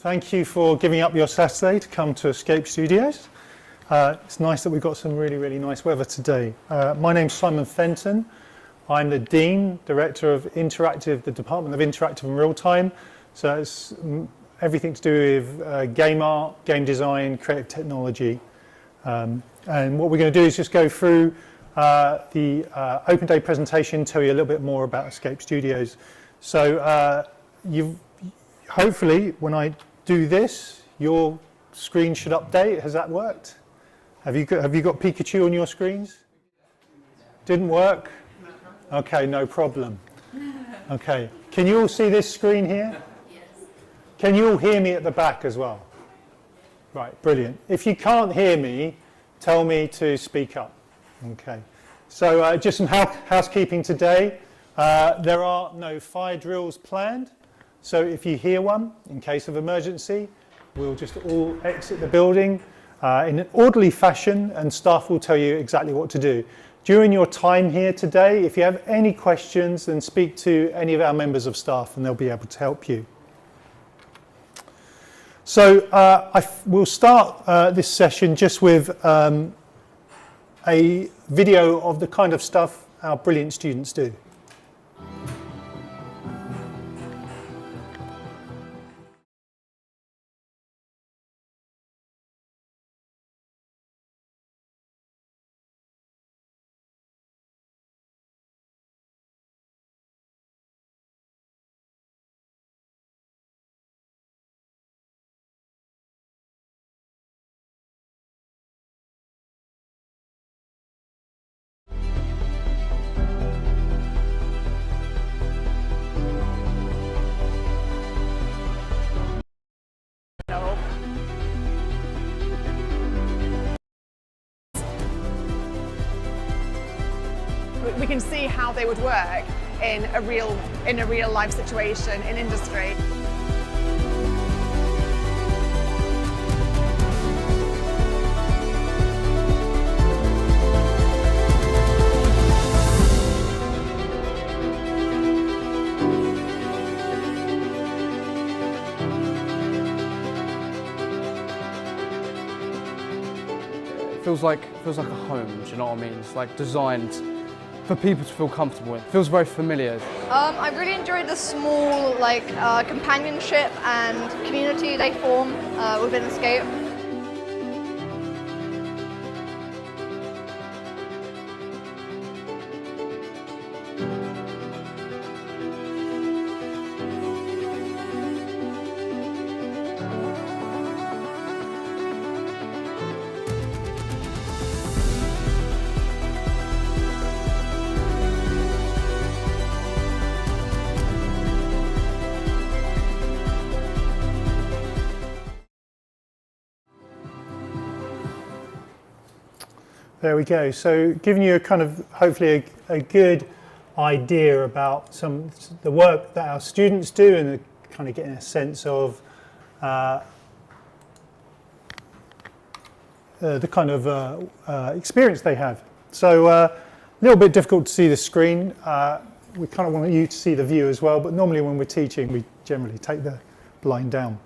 Thank you for giving up your Saturday to come to Escape Studios. It's nice that we've got some really nice weather today. My name's Simon Fenton. I'm the Dean, Director of the Department of Interactive and Real-Time. So it's everything to do with game art, game design, creative technology. And what we're going to do is just go through the Open Day presentation, tell you a little bit more about Escape Studios. So hopefully when I do this, your screen should update. Has that worked? Have you got Pikachu on your screens? Didn't work? Okay, no problem. Okay, can you all see this screen here? Yes. Can you all hear me at the back as well? Right, brilliant. If you can't hear me, tell me to speak up. Okay, so just some housekeeping today. There are no fire drills planned, so if you hear one, in case of emergency, we'll just all exit the building in an orderly fashion, and staff will tell you exactly what to do. During your time here today, if you have any questions, then speak to any of our members of staff and they'll be able to help you. So we'll start this session just with a video of the kind of stuff our brilliant students do. We can see how they would work in a real life situation in industry. It feels like a home, do you know what I mean? It's like designed for people to feel comfortable in. It feels very familiar. I really enjoyed the small companionship and community they form within Escape. There we go. So giving you a kind of, hopefully a good idea about the work that our students do and kind of getting a sense of the kind of experience they have. So a little bit difficult to see the screen. We kind of want you to see the view as well, but normally when we're teaching, we generally take the blind down.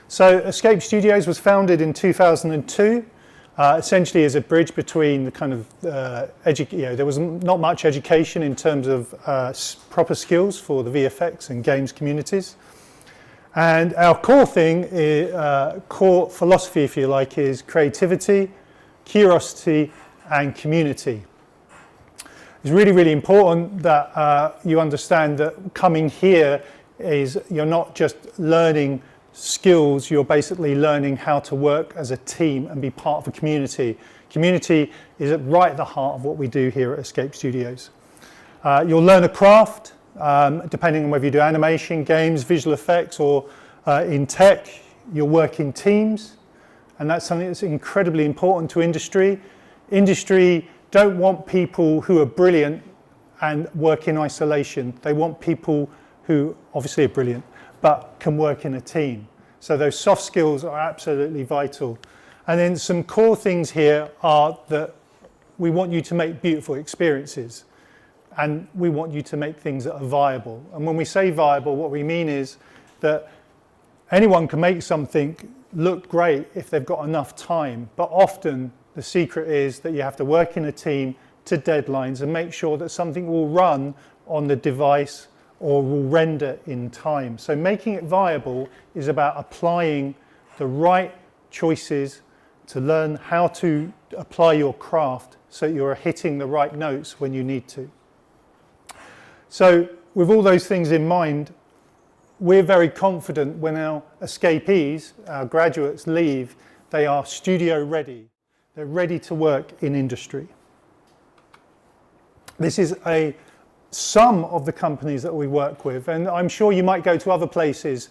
So Escape Studios was founded in 2002. Essentially as a bridge between the kind of, there was not much education in terms of proper skills for the VFX and games communities. And our core philosophy, if you like, is creativity, curiosity, and community. It's really important that you understand that coming here is you're not just learning skills, you're basically learning how to work as a team and be part of a community. Community is right at the heart of what we do here at Escape Studios. You'll learn a craft, depending on whether you do animation, games, visual effects, or in tech. You'll work in teams, and that's something that's incredibly important to industry. Industry don't want people who are brilliant and work in isolation. They want people who obviously are brilliant, but can work in a team. So those soft skills are absolutely vital. And then some core things here are that we want you to make beautiful experiences, and we want you to make things that are viable. And when we say viable, what we mean is that anyone can make something look great if they've got enough time, but often the secret is that you have to work in a team to deadlines and make sure that something will run on the device or will render in time. So making it viable is about applying the right choices to learn how to apply your craft so you're hitting the right notes when you need to. So with all those things in mind, we're very confident when our escapees, our graduates leave, they are studio ready. They're ready to work in industry. This is some of the companies that we work with, and I'm sure you might go to other places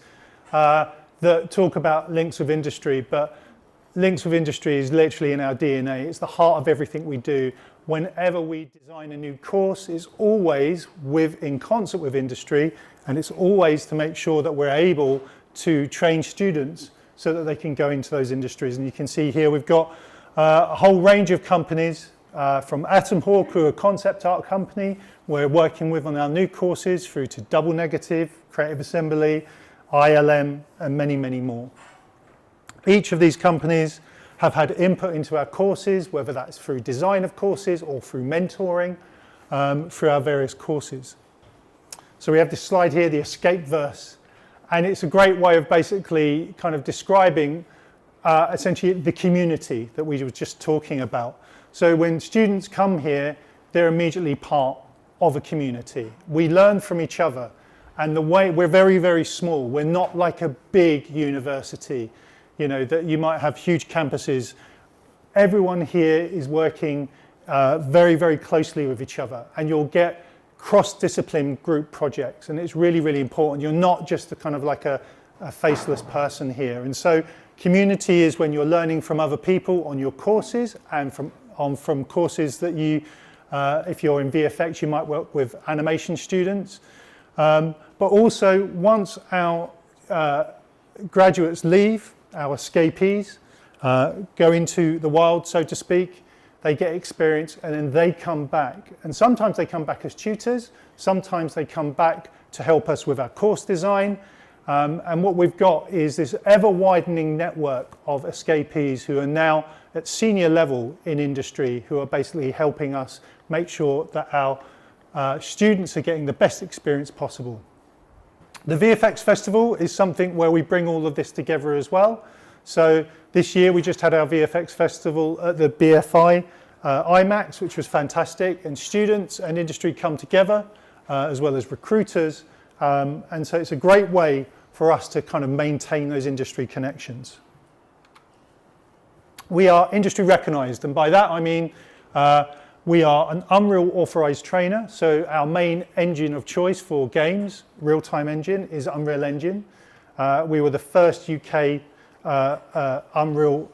that talk about links with industry, but links with industry is literally in our DNA. It's the heart of everything we do. Whenever we design a new course, it's always in concert with industry, and it's always to make sure that we're able to train students so that they can go into those industries. And you can see here we've got a whole range of companies from Atom Hawk, who are a concept art company we're working with on our new courses, through to Double Negative, Creative Assembly, ILM, and many, many more. Each of these companies have had input into our courses, whether that's through design of courses or through mentoring through our various courses. So we have this slide here, the escape verse, and it's a great way of basically kind of describing essentially the community that we were just talking about. So when students come here, they're immediately part of a community. We learn from each other, and the way we're very, very small. We're not like a big university, you know, that you might have huge campuses. Everyone here is working very, very closely with each other, and you'll get cross-discipline group projects, and it's really, really important. You're not just a kind of like a faceless person here. And so community is when you're learning from other people on your courses, and from courses that you, if you're in VFX, you might work with animation students. But also, once our graduates leave, our escapees go into the wild, so to speak, they get experience, and then they come back. And sometimes they come back as tutors, sometimes they come back to help us with our course design. And what we've got is this ever-widening network of escapees who are now at senior level in industry, who are basically helping us make sure that our students are getting the best experience possible. The VFX Festival is something where we bring all of this together as well. So this year we just had our VFX Festival at the BFI IMAX, which was fantastic, and students and industry come together as well as recruiters, and so it's a great way for us to kind of maintain those industry connections. We are industry recognized, and by that I mean we are an Unreal authorized trainer, so our main engine of choice for games, real-time engine, is Unreal Engine. We were the first UK Unreal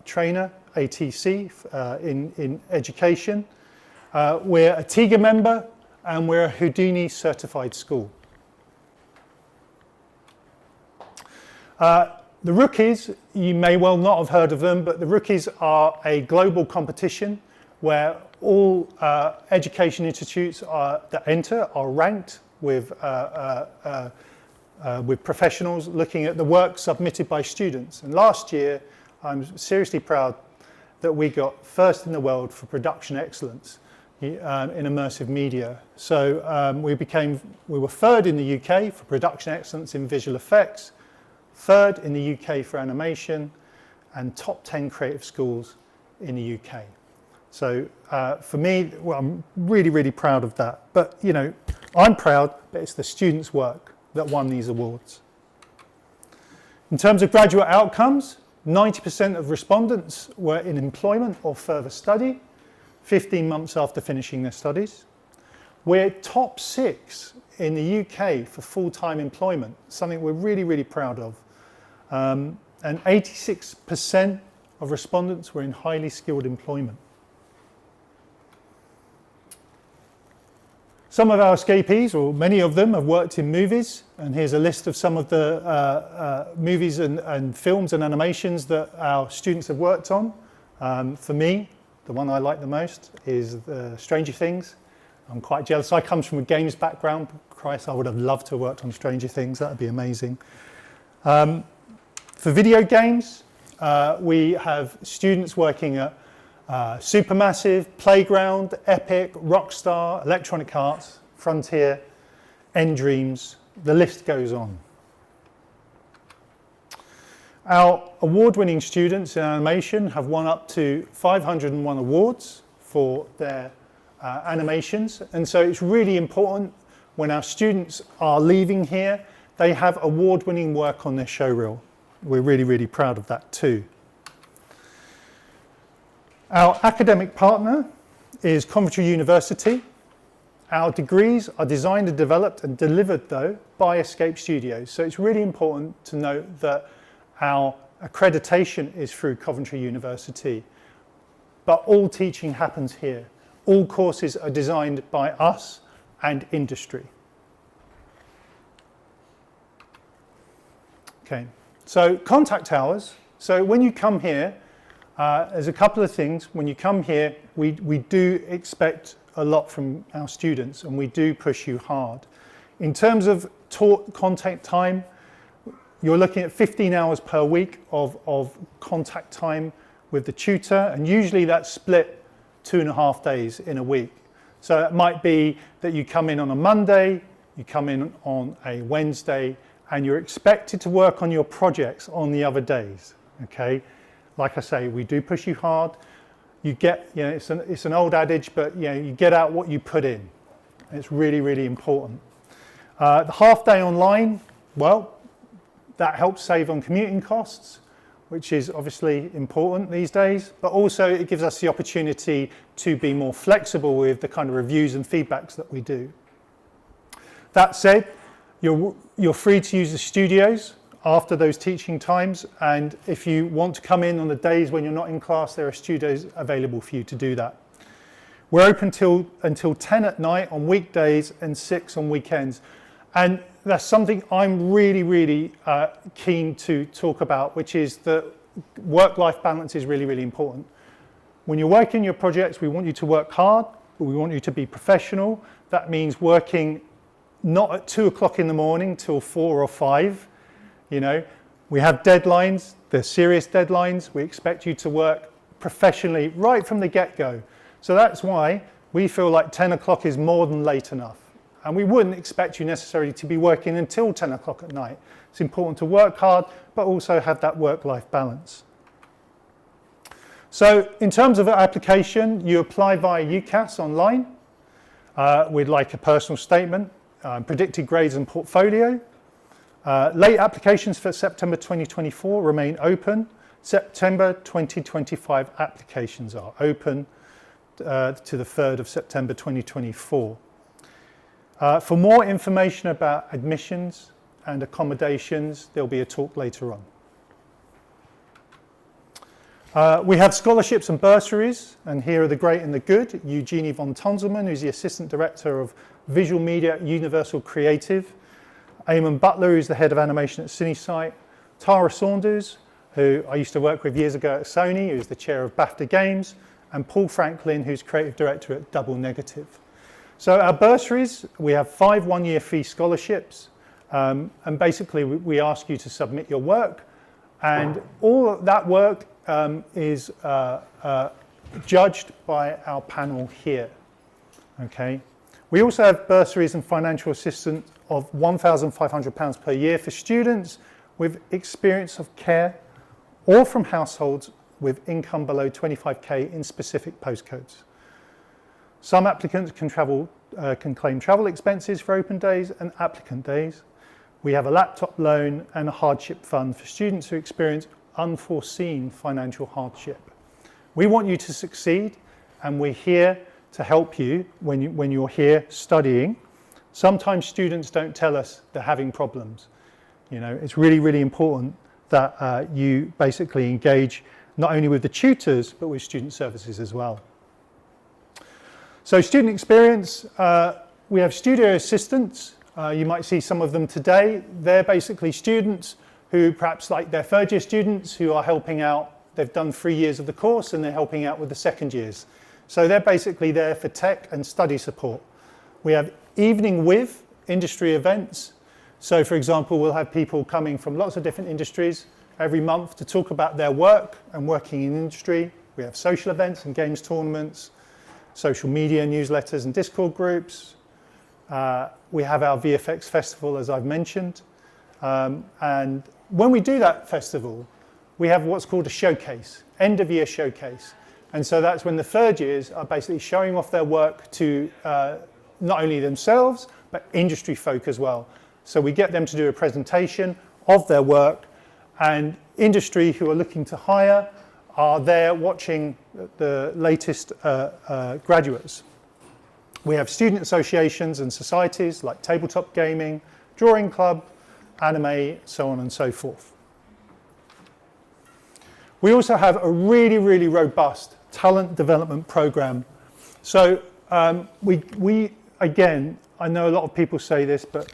trainer, ATC, in education. We're a TIGA member, and we're a Houdini certified school. The Rookies, you may well not have heard of them, but the Rookies are a global competition where all education institutes that enter are ranked with professionals looking at the work submitted by students. And last year, I'm seriously proud that we got first in the world for production excellence in immersive media. So we were third in the UK for production excellence in visual effects, third in the UK for animation, and top 10 creative schools in the UK. So for me, well, I'm really, really proud of that. But, you know, I'm proud, but it's the students' work that won these awards. In terms of graduate outcomes, 90% of respondents were in employment or further study, 15 months after finishing their studies. We're top 6 in the UK for full-time employment, something we're really, really proud of. And 86% of respondents were in highly skilled employment. Some of our escapees, or many of them, have worked in movies, and here's a list of some of the movies and films and animations that our students have worked on. For me, the one I like the most is Stranger Things. I'm quite jealous. I come from a games background. Christ, I would have loved to have worked on Stranger Things. That would be amazing. For video games, we have students working at Supermassive, Playground, Epic, Rockstar, Electronic Arts, Frontier, N-Dreams, the list goes on. Our award-winning students in animation have won up to 501 awards for their animations, and so it's really important when our students are leaving here, they have award-winning work on their show reel. We're really, really proud of that too. Our academic partner is Coventry University. Our degrees are designed and developed and delivered though by Escape Studios. So it's really important to note that our accreditation is through Coventry University, but all teaching happens here. All courses are designed by us and industry. Okay, so contact hours. So when you come here, there's a couple of things. When you come here, we do expect a lot from our students and we do push you hard. In terms of taught contact time, you're looking at 15 hours per week of contact time with the tutor, and usually that's split 2.5 days in a week. So it might be that you come in on a Monday, you come in on a Wednesday, and you're expected to work on your projects on the other days, okay? Like I say, we do push you hard. You get, you know, it's an old adage, but you know, you get out what you put in. It's really, really important. The half day online, well, that helps save on commuting costs, which is obviously important these days, but also it gives us the opportunity to be more flexible with the kind of reviews and feedbacks that we do. That said, you're free to use the studios after those teaching times, and if you want to come in on the days when you're not in class, there are studios available for you to do that. We're open until 10 at night on weekdays and 6 on weekends, and that's something I'm really, really keen to talk about, which is that work-life balance is really, really important. When you're working your projects, we want you to work hard, but we want you to be professional. That means working not at 2 o'clock in the morning till 4 or 5. You know, we have deadlines, they're serious deadlines. We expect you to work professionally right from the get-go. So that's why we feel like 10 o'clock is more than late enough. And we wouldn't expect you necessarily to be working until 10 o'clock at night. It's important to work hard, but also have that work-life balance. So in terms of application, you apply via UCAS online. We'd like a personal statement, predicted grades and portfolio. Late applications for September 2024 remain open. September 2025 applications are open to the 3rd of September 2024. For more information about admissions and accommodations, there'll be a talk later on. We have scholarships and bursaries, and here are the great and the good. Eugenie von Tonzelman, who's the Assistant Director of Visual Media at Universal Creative. Eamon Butler, who's the Head of Animation at CineSite. Tara Saunders, who I used to work with years ago at Sony, who's the Chair of BAFTA Games. And Paul Franklin, who's Creative Director at Double Negative. So our bursaries, we have 5 one-year fee scholarships, and basically we ask you to submit your work, and all of that work is judged by our panel here, okay? We also have bursaries and financial assistance of £1,500 per year for students with experience of care or from households with income below 25k in specific postcodes. Some applicants can claim travel expenses for open days and applicant days. We have a laptop loan and a hardship fund for students who experience unforeseen financial hardship. We want you to succeed, and we're here to help you when you're here studying. Sometimes students don't tell us they're having problems. You know, it's really, really important that you basically engage not only with the tutors, but with student services as well. So student experience, we have studio assistants. You might see some of them today. They're basically students who perhaps like they're third year students who are helping out. They've done 3 years of the course and they're helping out with the second years. So they're basically there for tech and study support. We have evening with industry events. So for example, we'll have people coming from lots of different industries every month to talk about their work and working in industry. We have social events and games tournaments, social media, newsletters and Discord groups. We have our VFX festival, as I've mentioned. And when we do that festival, we have what's called a showcase, end of year showcase. And so that's when the third years are basically showing off their work to not only themselves, but industry folk as well. So we get them to do a presentation of their work, and industry who are looking to hire are there watching the latest graduates. We have student associations and societies like tabletop gaming, drawing club, anime, so on and so forth. We also have a really, really robust talent development program. So we again, I know a lot of people say this, but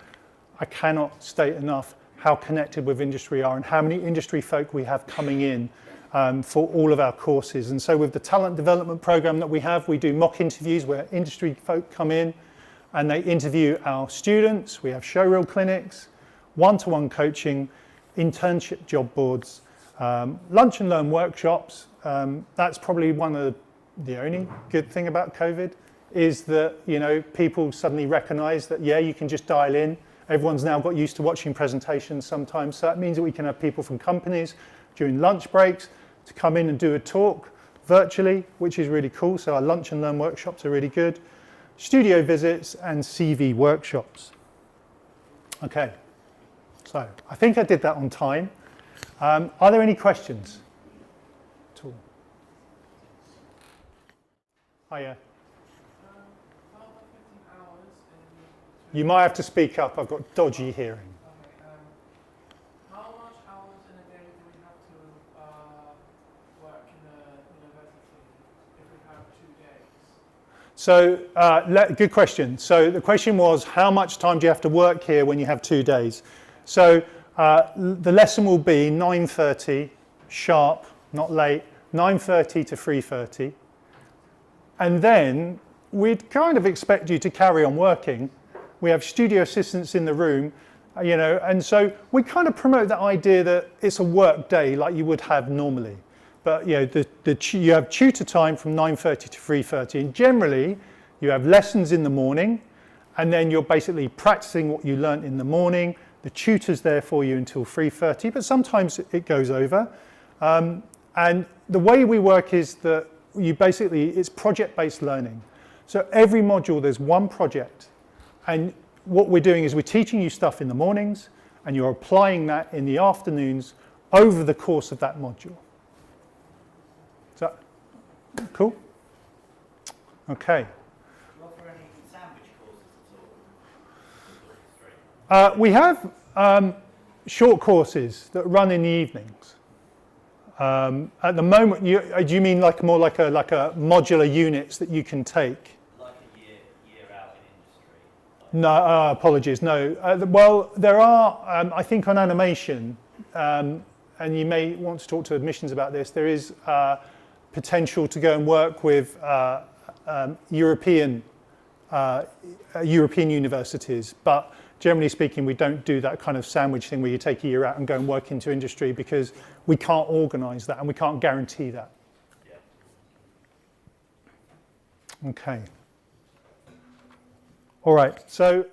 I cannot state enough how connected with industry are and how many industry folk we have coming in for all of our courses. And so with the talent development program that we have, we do mock interviews where industry folk come in and they interview our students. We have showreel clinics, one-to-one coaching, internship job boards, lunch and learn workshops. That's probably one of the only good thing about COVID is that, you know, people suddenly recognize that, yeah, you can just dial in. Everyone's now got used to watching presentations sometimes. So that means that we can have people from companies during lunch breaks to come in and do a talk virtually, which is really cool. So our lunch and learn workshops are really good. Studio visits and CV workshops. Okay, so I think I did that on time. Are there any questions at all? Hiya. You might have to speak up. I've got dodgy hearing. How much hours in a day do we have to work in the university if we have 2 days? So, good question. So the question was, how much time do you have to work here when you have 2 days? So the lesson will be 9:30 sharp, not late, 9:30 to 3:30. And then we'd kind of expect you to carry on working. We have studio assistants in the room, you know, and so we kind of promote that idea that it's a work day like you would have normally. But, you know, you have tutor time from 9:30 to 3:30, and generally you have lessons in the morning, and then you're basically practicing what you learnt in the morning. The tutor's there for you until 3:30, but sometimes it goes over. And the way we work is that it's project-based learning. So every module, there's one project. And what we're doing is we're teaching you stuff in the mornings, and you're applying that in the afternoons over the course of that module. Is that cool? Okay. Do you offer any sandwich courses at all? We have short courses that run in the evenings. At the moment, do you mean like more like a modular units that you can take? Like a year out in industry? No, apologies, no. Well, there are, I think on animation, and you may want to talk to admissions about this, there is potential to go and work with European universities, but generally speaking, we don't do that kind of sandwich thing where you take a year out and go and work into industry because we can't organise that and we can't guarantee that. Yeah. Okay. All right, so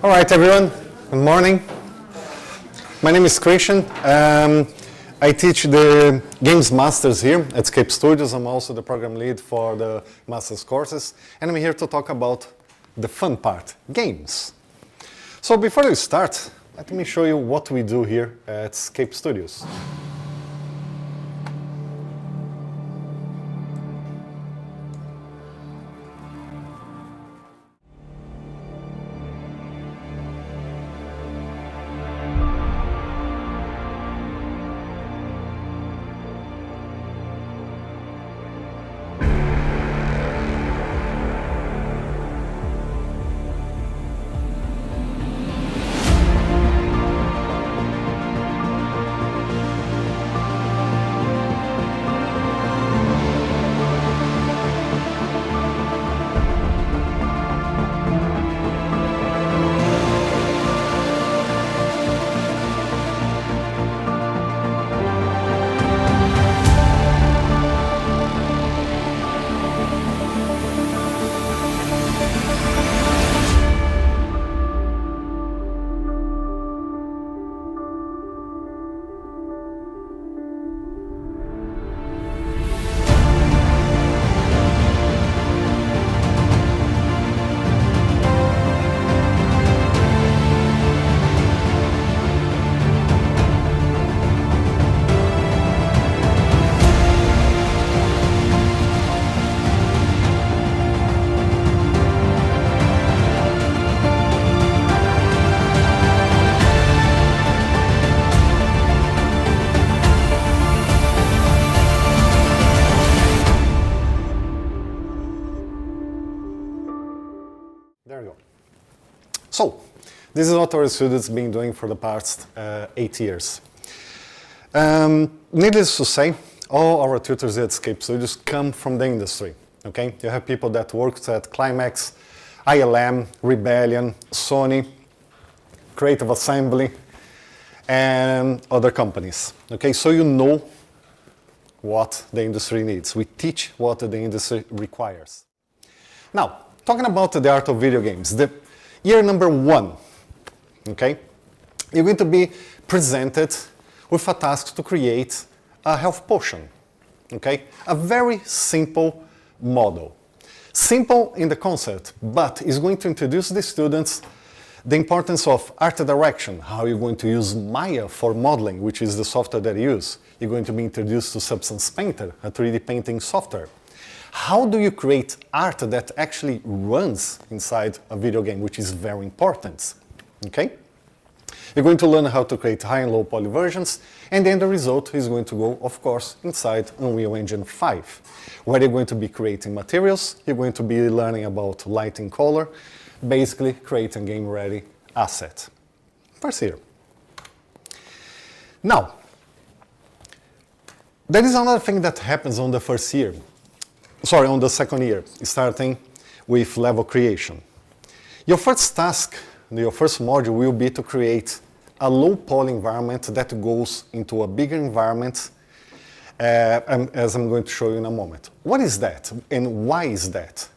All right, everyone. Good morning. My name is Christian. I teach the Games Masters here at Scape Studios. I'm also the program lead for the Masters courses. And I'm here to talk about the fun part, games. So before we start, let me show you what we do here at Scape Studios. There we go. So, this is what our students have been doing for the past 8 years. Needless to say, all our tutors at Scape Studios come from the industry. Okay, you have people that worked at Climax, ILM, Rebellion, Sony, Creative Assembly, and other companies. Okay, so you know what the industry needs. We teach what the industry requires. Now, talking about the art of video games, the year number 1, okay, you're going to be presented with a task to create a health potion, okay? A very simple model. Simple in the concept, but it's going to introduce the students the importance of art direction, how you're going to use Maya for modeling, which is the software that you use. You're going to be introduced to Substance Painter, a 3D painting software. How do you create art that actually runs inside a video game, which is very important, okay? You're going to learn how to create high and low poly versions, and then the result is going to go, of course, inside Unreal Engine 5, where you're going to be creating materials, you're going to be learning about light and color, basically creating game-ready asset. First year. Now, there is another thing that happens on the first year. Sorry, on the second year, starting with level creation. Your first task, your first module will be to create a low poly environment that goes into a bigger environment, as I'm going to show you in a moment. What is that and why is that?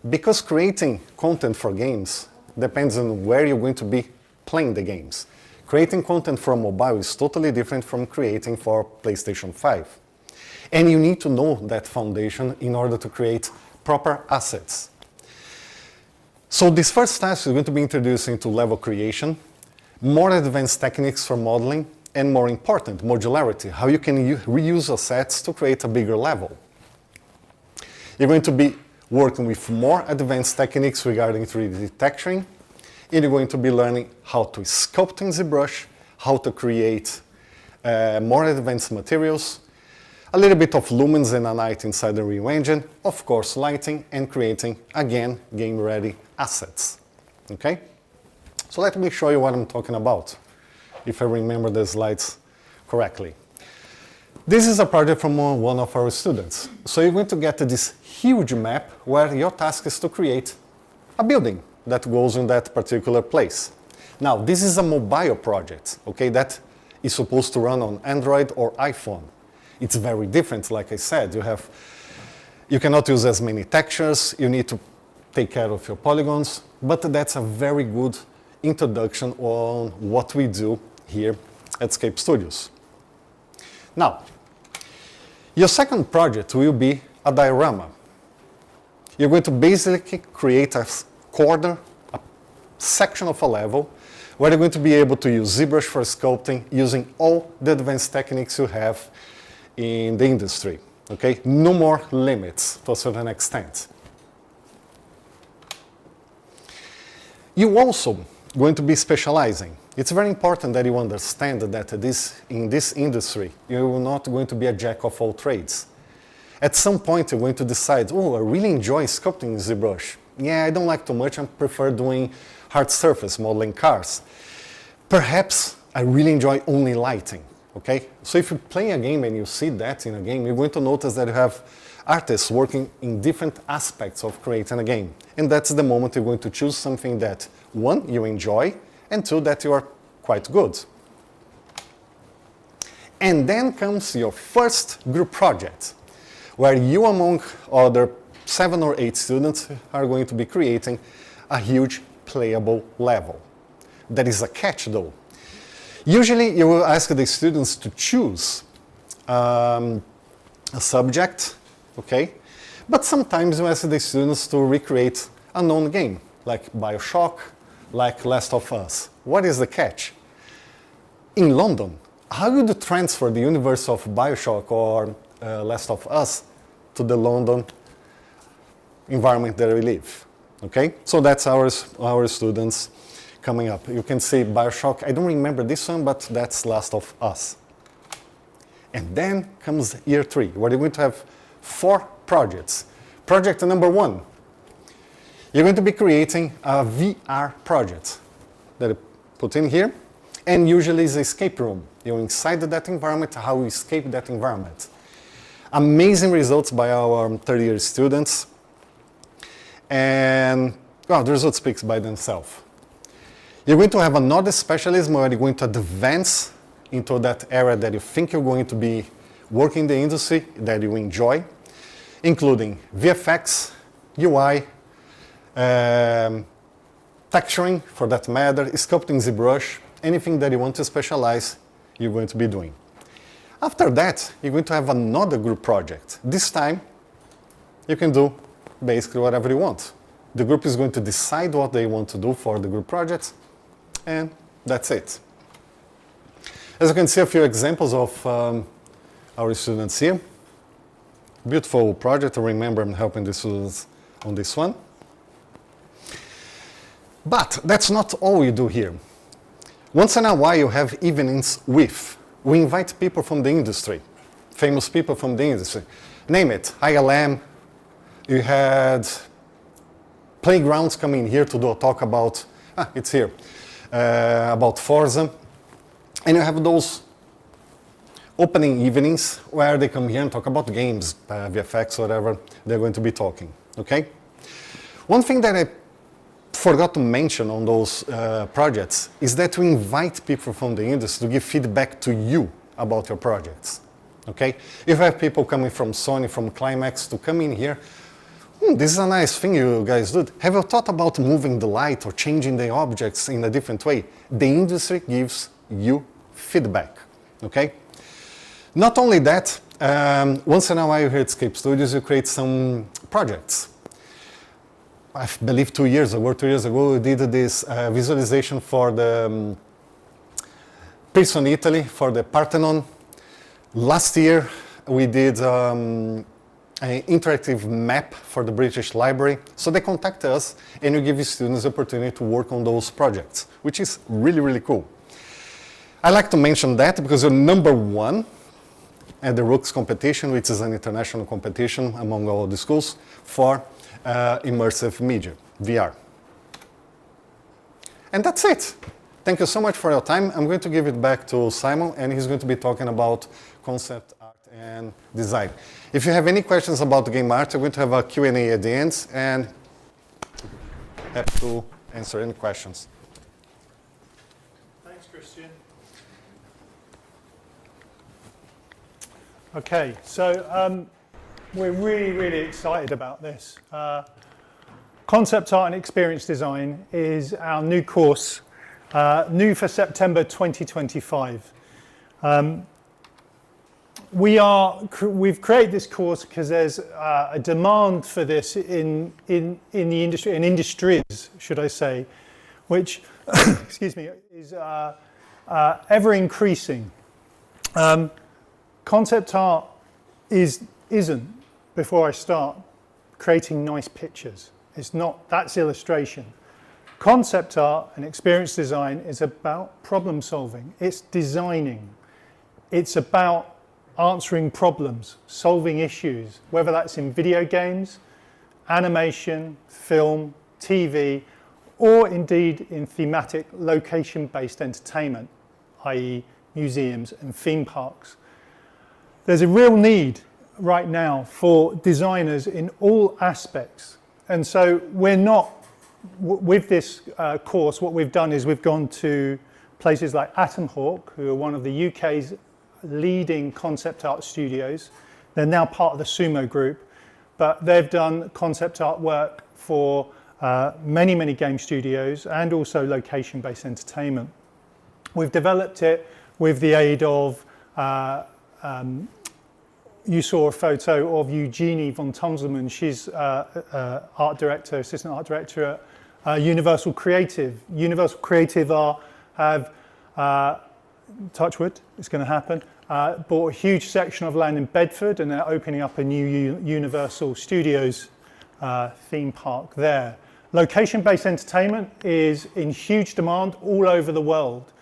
Because creating content for games depends on where you're going to be playing the games. Creating content for mobile is totally different from creating for PlayStation 5. And you need to know that foundation in order to create proper assets. So this first task is going to be introduced into level creation, more advanced techniques for modeling, and more important, modularity, how you can reuse assets to create a bigger level. You're going to be working with more advanced techniques regarding 3D texturing, and you're going to be learning how to sculpt in ZBrush, how to create more advanced materials, a little bit of lumens and a light inside the Unreal Engine, of course lighting, and creating, again, game-ready assets. Okay? So let me show you what I'm talking about, if I remember the slides correctly. This is a project from one of our students. So you're going to get this huge map where your task is to create a building that goes in that particular place. Now, this is a mobile project, okay, that is supposed to run on Android or iPhone. It's very different, like I said. You cannot use as many textures, you need to take care of your polygons, but that's a very good introduction on what we do here at Scape Studios. Now, your second project will be a diorama. You're going to basically create a corner, a section of a level, where you're going to be able to use ZBrush for sculpting using all the advanced techniques you have in the industry. Okay? No more limits to a certain extent. You also going to be specializing. It's very important that you understand that in this industry, you're not going to be a jack of all trades. At some point, you're going to decide, oh, I really enjoy sculpting ZBrush. Yeah, I don't like too much, I prefer doing hard surface, modeling cars. Perhaps I really enjoy only lighting, okay? So if you play a game and you see that in a game, you're going to notice that you have artists working in different aspects of creating a game. And that's the moment you're going to choose something that, one, you enjoy, and two, that you are quite good. And then comes your first group project, where you, among other 7 or 8 students, are going to be creating a huge playable level. That is a catch, though. Usually, you will ask the students to choose a subject, okay? But sometimes you ask the students to recreate a known game, like BioShock, like Last of Us. What is the catch? In London, how would you transfer the universe of BioShock or Last of Us to the London environment that we live? Okay, so that's our students coming up. You can see BioShock. I don't remember this one, but that's Last of Us. And then comes year 3, where you're going to have 4 projects. Project number 1, you're going to be creating a VR project that I put in here, and usually is an escape room. You're inside that environment, how you escape that environment. Amazing results by our third-year students, and well, the results speak by themselves. You're going to have another specialism where you're going to advance into that area that you think you're going to be working in the industry, that you enjoy, including VFX, UI, texturing for that matter, sculpting ZBrush, anything that you want to specialize, you're going to be doing. After that, you're going to have another group project. This time, you can do basically whatever you want. The group is going to decide what they want to do for the group project, and that's it. As you can see, a few examples of our students here. Beautiful project. I remember I'm helping the students on this one. But that's not all we do here. Once in a while, you have evenings with. We invite people from the industry, famous people from the industry. Name it, ILM. You had Playgrounds coming here to do a talk about, it's here, about Forza. And you have those opening evenings where they come here and talk about games, VFX, whatever they're going to be talking, okay? One thing that I forgot to mention on those projects is that we invite people from the industry to give feedback to you about your projects, okay? If you have people coming from Sony, from Climax to come in here, this is a nice thing you guys do. Have you thought about moving the light or changing the objects in a different way? The industry gives you feedback, okay? Not only that, once in a while here at Scape Studios, you create some projects. I believe 2 years ago, we did this visualization for the Pisa in Italy, for the Parthenon. Last year, we did an interactive map for the British Library. So they contact us and we give students the opportunity to work on those projects, which is really, really cool. I like to mention that because you're number 1 at the Rooks competition, which is an international competition among all the schools for immersive media, VR. And that's it. Thank you so much for your time. I'm going to give it back to Simon, and he's going to be talking about concept art and design. If you have any questions about the game art, we're going to have a Q&A at the end, and happy to answer any questions. Thanks, Christian. Okay, so we're really, really excited about this. Concept art and experience design is our new course new for September 2025. We've created this course because there's a demand for this in the industry, in industries, should I say, which, excuse me, is ever increasing. Concept art isn't, before I start, creating nice pictures. It's not, that's illustration. Concept art and experience design is about problem solving. It's designing. It's about answering problems, solving issues, whether that's in video games, animation, film, TV, or indeed in thematic location-based entertainment, i.e. museums and theme parks. There's a real need right now for designers in all aspects. And so we're not, with this course, what we've done is we've gone to places like Atom Hawk, who are one of the UK's leading concept art studios. They're now part of the Sumo group, but they've done concept art work for many, many game studios and also location-based entertainment. We've developed it with the aid of, you saw a photo of Eugenie von Tonselman. She's art director, assistant art director at Universal Creative. Universal Creative have Touchwood, it's going to happen, bought a huge section of land in Bedford, and they're opening up a new Universal Studios theme park there. Location-based entertainment is in huge demand all over the world,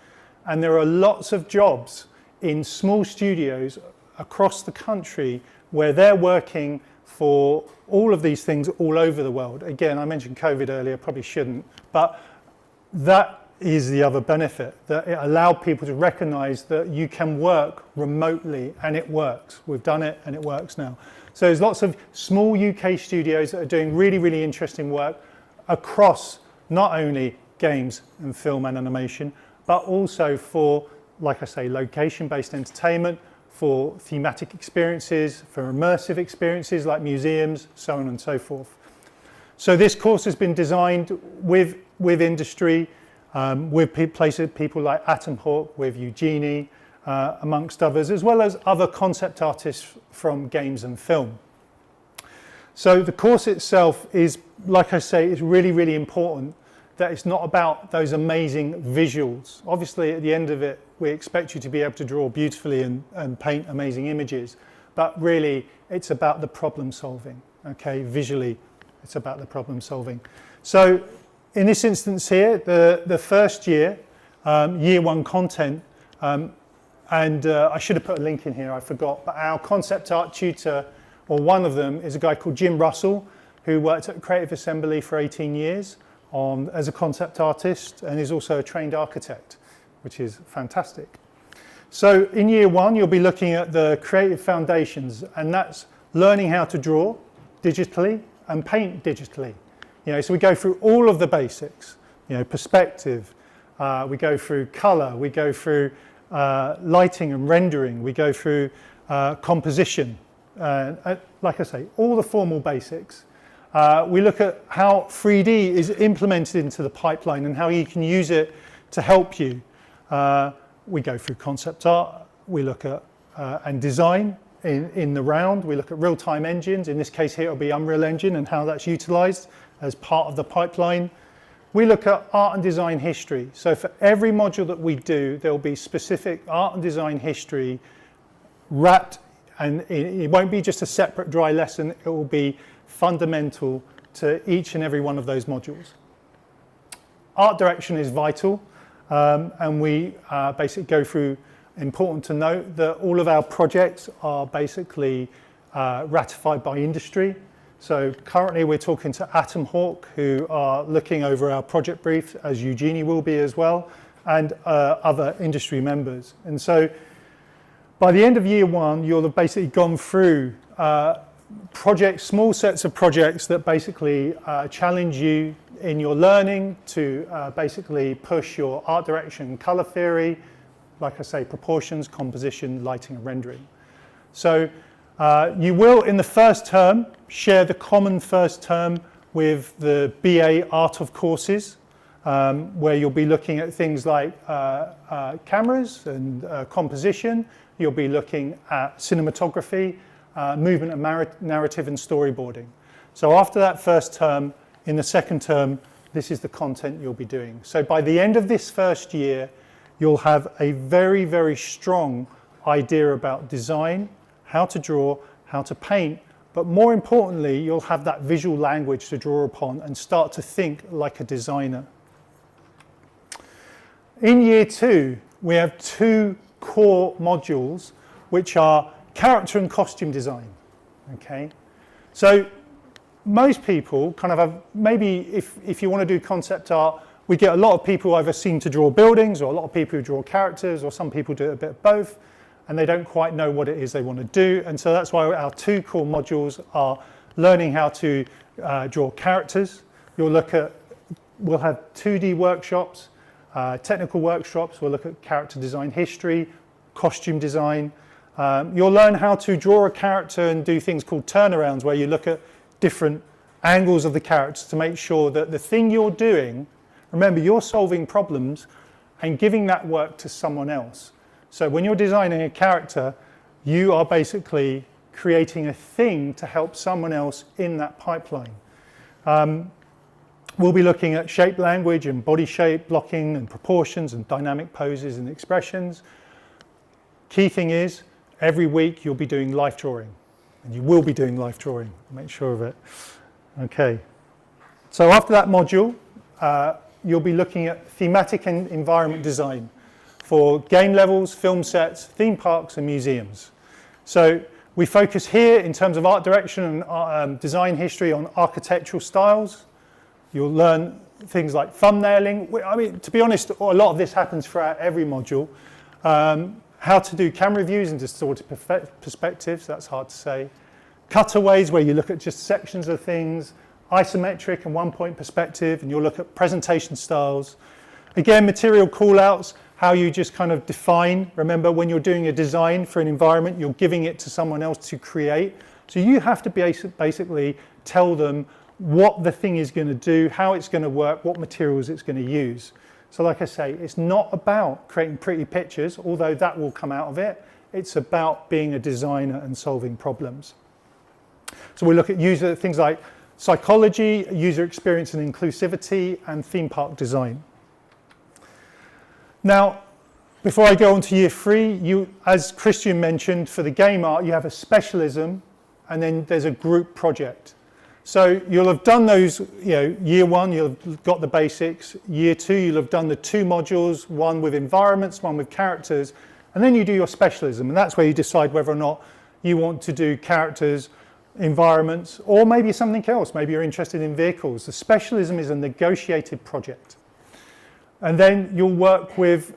and there are lots of jobs in small studios across the country where they're working for all of these things all over the world. Again, I mentioned COVID earlier, probably shouldn't, but that is the other benefit, that it allowed people to recognize that you can work remotely and it works. We've done it and it works now. So there's lots of small UK studios that are doing really, really interesting work across not only games and film and animation, but also for, like I say, location-based entertainment, for thematic experiences, for immersive experiences like museums, so on and so forth. So this course has been designed with industry, with people like Atom Hawk, with Eugenie, amongst others, as well as other concept artists from games and film. So the course itself is, like I say, is really, really important, that it's not about those amazing visuals. Obviously, at the end of it, we expect you to be able to draw beautifully and paint amazing images, but really, it's about the problem solving, okay? Visually, it's about the problem solving. So in this instance here, the first year, year one content, and I should have put a link in here, I forgot, but our concept art tutor, or one of them, is a guy called Jim Russell, who worked at Creative Assembly for 18 years as a concept artist, and is also a trained architect, which is fantastic. So in year one, you'll be looking at the creative foundations, and that's learning how to draw digitally and paint digitally. You know, so we go through all of the basics, you know, perspective, we go through color, we go through lighting and rendering, we go through composition, like I say, all the formal basics. We look at how 3D is implemented into the pipeline and how you can use it to help you. We go through concept art, we look at and design in the round, we look at real-time engines. In this case here, it'll be Unreal Engine and how that's utilized as part of the pipeline. We look at art and design history. So for every module that we do, there'll be specific art and design history wrapped, and it won't be just a separate dry lesson, it will be fundamental to each and every one of those modules. Art direction is vital, and we basically go through, important to note that all of our projects are basically ratified by industry. So currently we're talking to Atom Hawk, who are looking over our project brief, as Eugenie will be as well, and other industry members. And so by the end of year one, you'll have basically gone through projects, small sets of projects that basically challenge you in your learning to basically push your art direction, color theory, like I say, proportions, composition, lighting and rendering. So you will, in the first term, share the common first term with the BA Art of courses. where you'll be looking at things like cameras and composition. You'll be looking at cinematography, movement and narrative and storyboarding. So after that first term, in the second term, this is the content you'll be doing. So by the end of this first year, you'll have a very, very strong idea about design, how to draw, how to paint, but more importantly, you'll have that visual language to draw upon and start to think like a designer. In year 2, we have 2 core modules, which are character and costume design. Okay, so most people kind of have, maybe if you want to do concept art, we get a lot of people either seem to draw buildings, or a lot of people who draw characters, or some people do a bit of both, and they don't quite know what it is they want to do. And so that's why our 2 core modules are learning how to draw characters. We'll have 2D workshops, technical workshops. We'll look at character design history, costume design. You'll learn how to draw a character and do things called turnarounds, where you look at different angles of the character to make sure that the thing you're doing, remember, you're solving problems and giving that work to someone else. So when you're designing a character, you are basically creating a thing to help someone else in that pipeline. We'll be looking at shape language and body shape, blocking and proportions and dynamic poses and expressions. Key thing is, every week you'll be doing life drawing. And you will be doing life drawing, make sure of it. Okay, so after that module, you'll be looking at thematic and environment design for game levels, film sets, theme parks and museums. So we focus here in terms of art direction and design history on architectural styles. You'll learn things like thumbnailing. I mean, to be honest, a lot of this happens throughout every module. How to do camera views and distorted perspectives, that's hard to say. Cutaways, where you look at just sections of things. Isometric and one-point perspective, and you'll look at presentation styles. Again, material call-outs, how you just kind of define. Remember, when you're doing a design for an environment, you're giving it to someone else to create. So you have to basically tell them what the thing is going to do, how it's going to work, what materials it's going to use. So like I say, it's not about creating pretty pictures, although that will come out of it. It's about being a designer and solving problems. So we look at things like psychology, user experience and inclusivity, and theme park design. Now, before I go on to year 3, as Christian mentioned, for the game art, you have a specialism, and then there's a group project. So you'll have done those, year 1, you'll have got the basics. Year 2, you'll have done the 2 modules, one with environments, one with characters, and then you do your specialism, and that's where you decide whether or not you want to do characters, environments, or maybe something else. Maybe you're interested in vehicles. The specialism is a negotiated project. And then you'll work with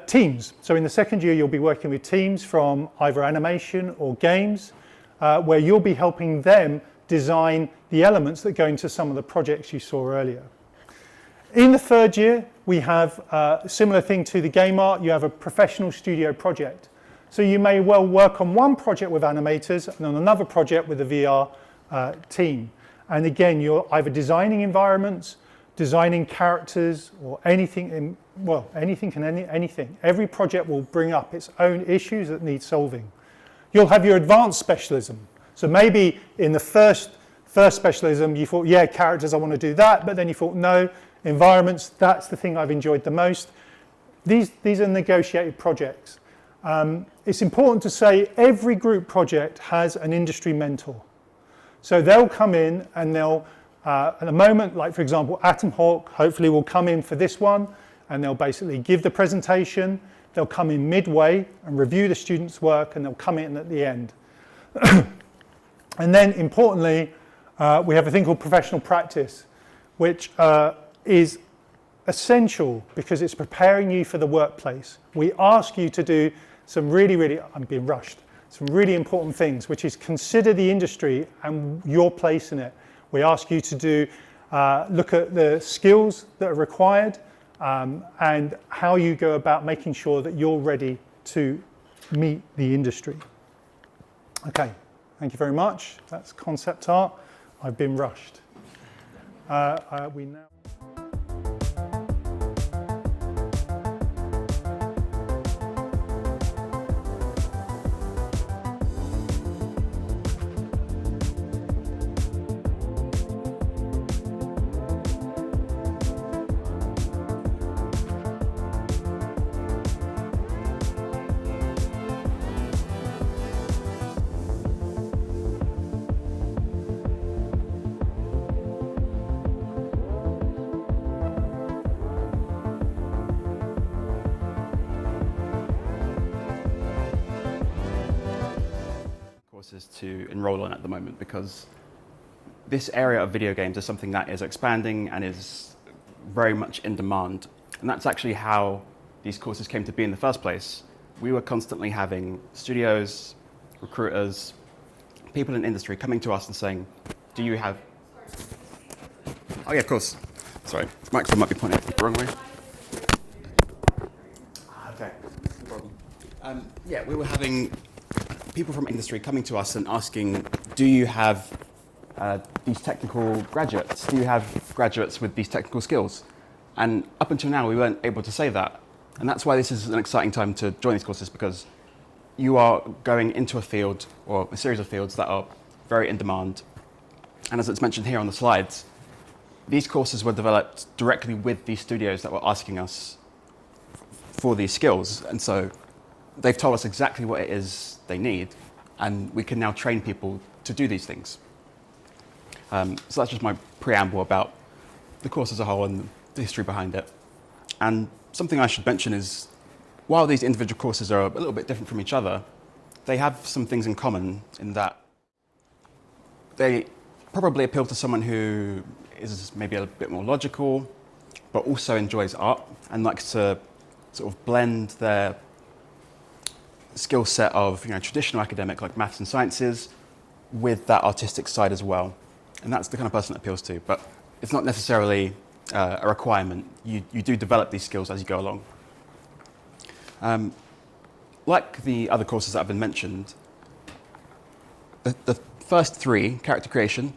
teams. So in the second year, you'll be working with teams from either animation or games, where you'll be helping them design the elements that go into some of the projects you saw earlier. In the third year, we have a similar thing to the game art. You have a professional studio project. So you may well work on one project with animators and on another project with a VR team. And again, you're either designing environments, designing characters, or anything. Anything. Every project will bring up its own issues that need solving. You'll have your advanced specialism. So maybe in the first specialism, you thought, yeah, characters, I want to do that. But then you thought, no, environments, that's the thing I've enjoyed the most. These are negotiated projects. It's important to say every group project has an industry mentor. So they'll come in and they'll, at the moment, like for example, Atom Hawk hopefully will come in for this one, and they'll basically give the presentation. They'll come in midway and review the students' work, and they'll come in at the end. And then importantly, we have a thing called professional practice, which is essential because it's preparing you for the workplace. We ask you to do some I'm being rushed, some really important things, which is consider the industry and your place in it. We ask you to do, look at the skills that are required and how you go about making sure that you're ready to meet the industry. Okay, thank you very much. That's concept art. I've been rushed. We now. courses to enroll on at the moment, because this area of video games is something that is expanding and is very much in demand. And that's actually how these courses came to be in the first place. We were constantly having studios, recruiters, people in industry coming to us and saying, do you have... Oh yeah, of course. Sorry, microphone might be pointing the wrong way. Okay, no problem. Yeah, we were having people from industry coming to us and asking, do you have these technical graduates? Do you have graduates with these technical skills? And up until now, we weren't able to say that. And that's why this is an exciting time to join these courses, because you are going into a field or a series of fields that are very in demand. And as it's mentioned here on the slides, these courses were developed directly with these studios that were asking us for these skills. And so they've told us exactly what it is they need, and we can now train people to do these things. So that's just my preamble about the course as a whole and the history behind it. And something I should mention is, while these individual courses are a little bit different from each other, they have some things in common in that they probably appeal to someone who is maybe a bit more logical, but also enjoys art and likes to sort of blend their skill set of traditional academic like maths and sciences with that artistic side as well. And that's the kind of person it appeals to, but it's not necessarily a requirement. You do develop these skills as you go along. Like the other courses that have been mentioned, the first three, character creation,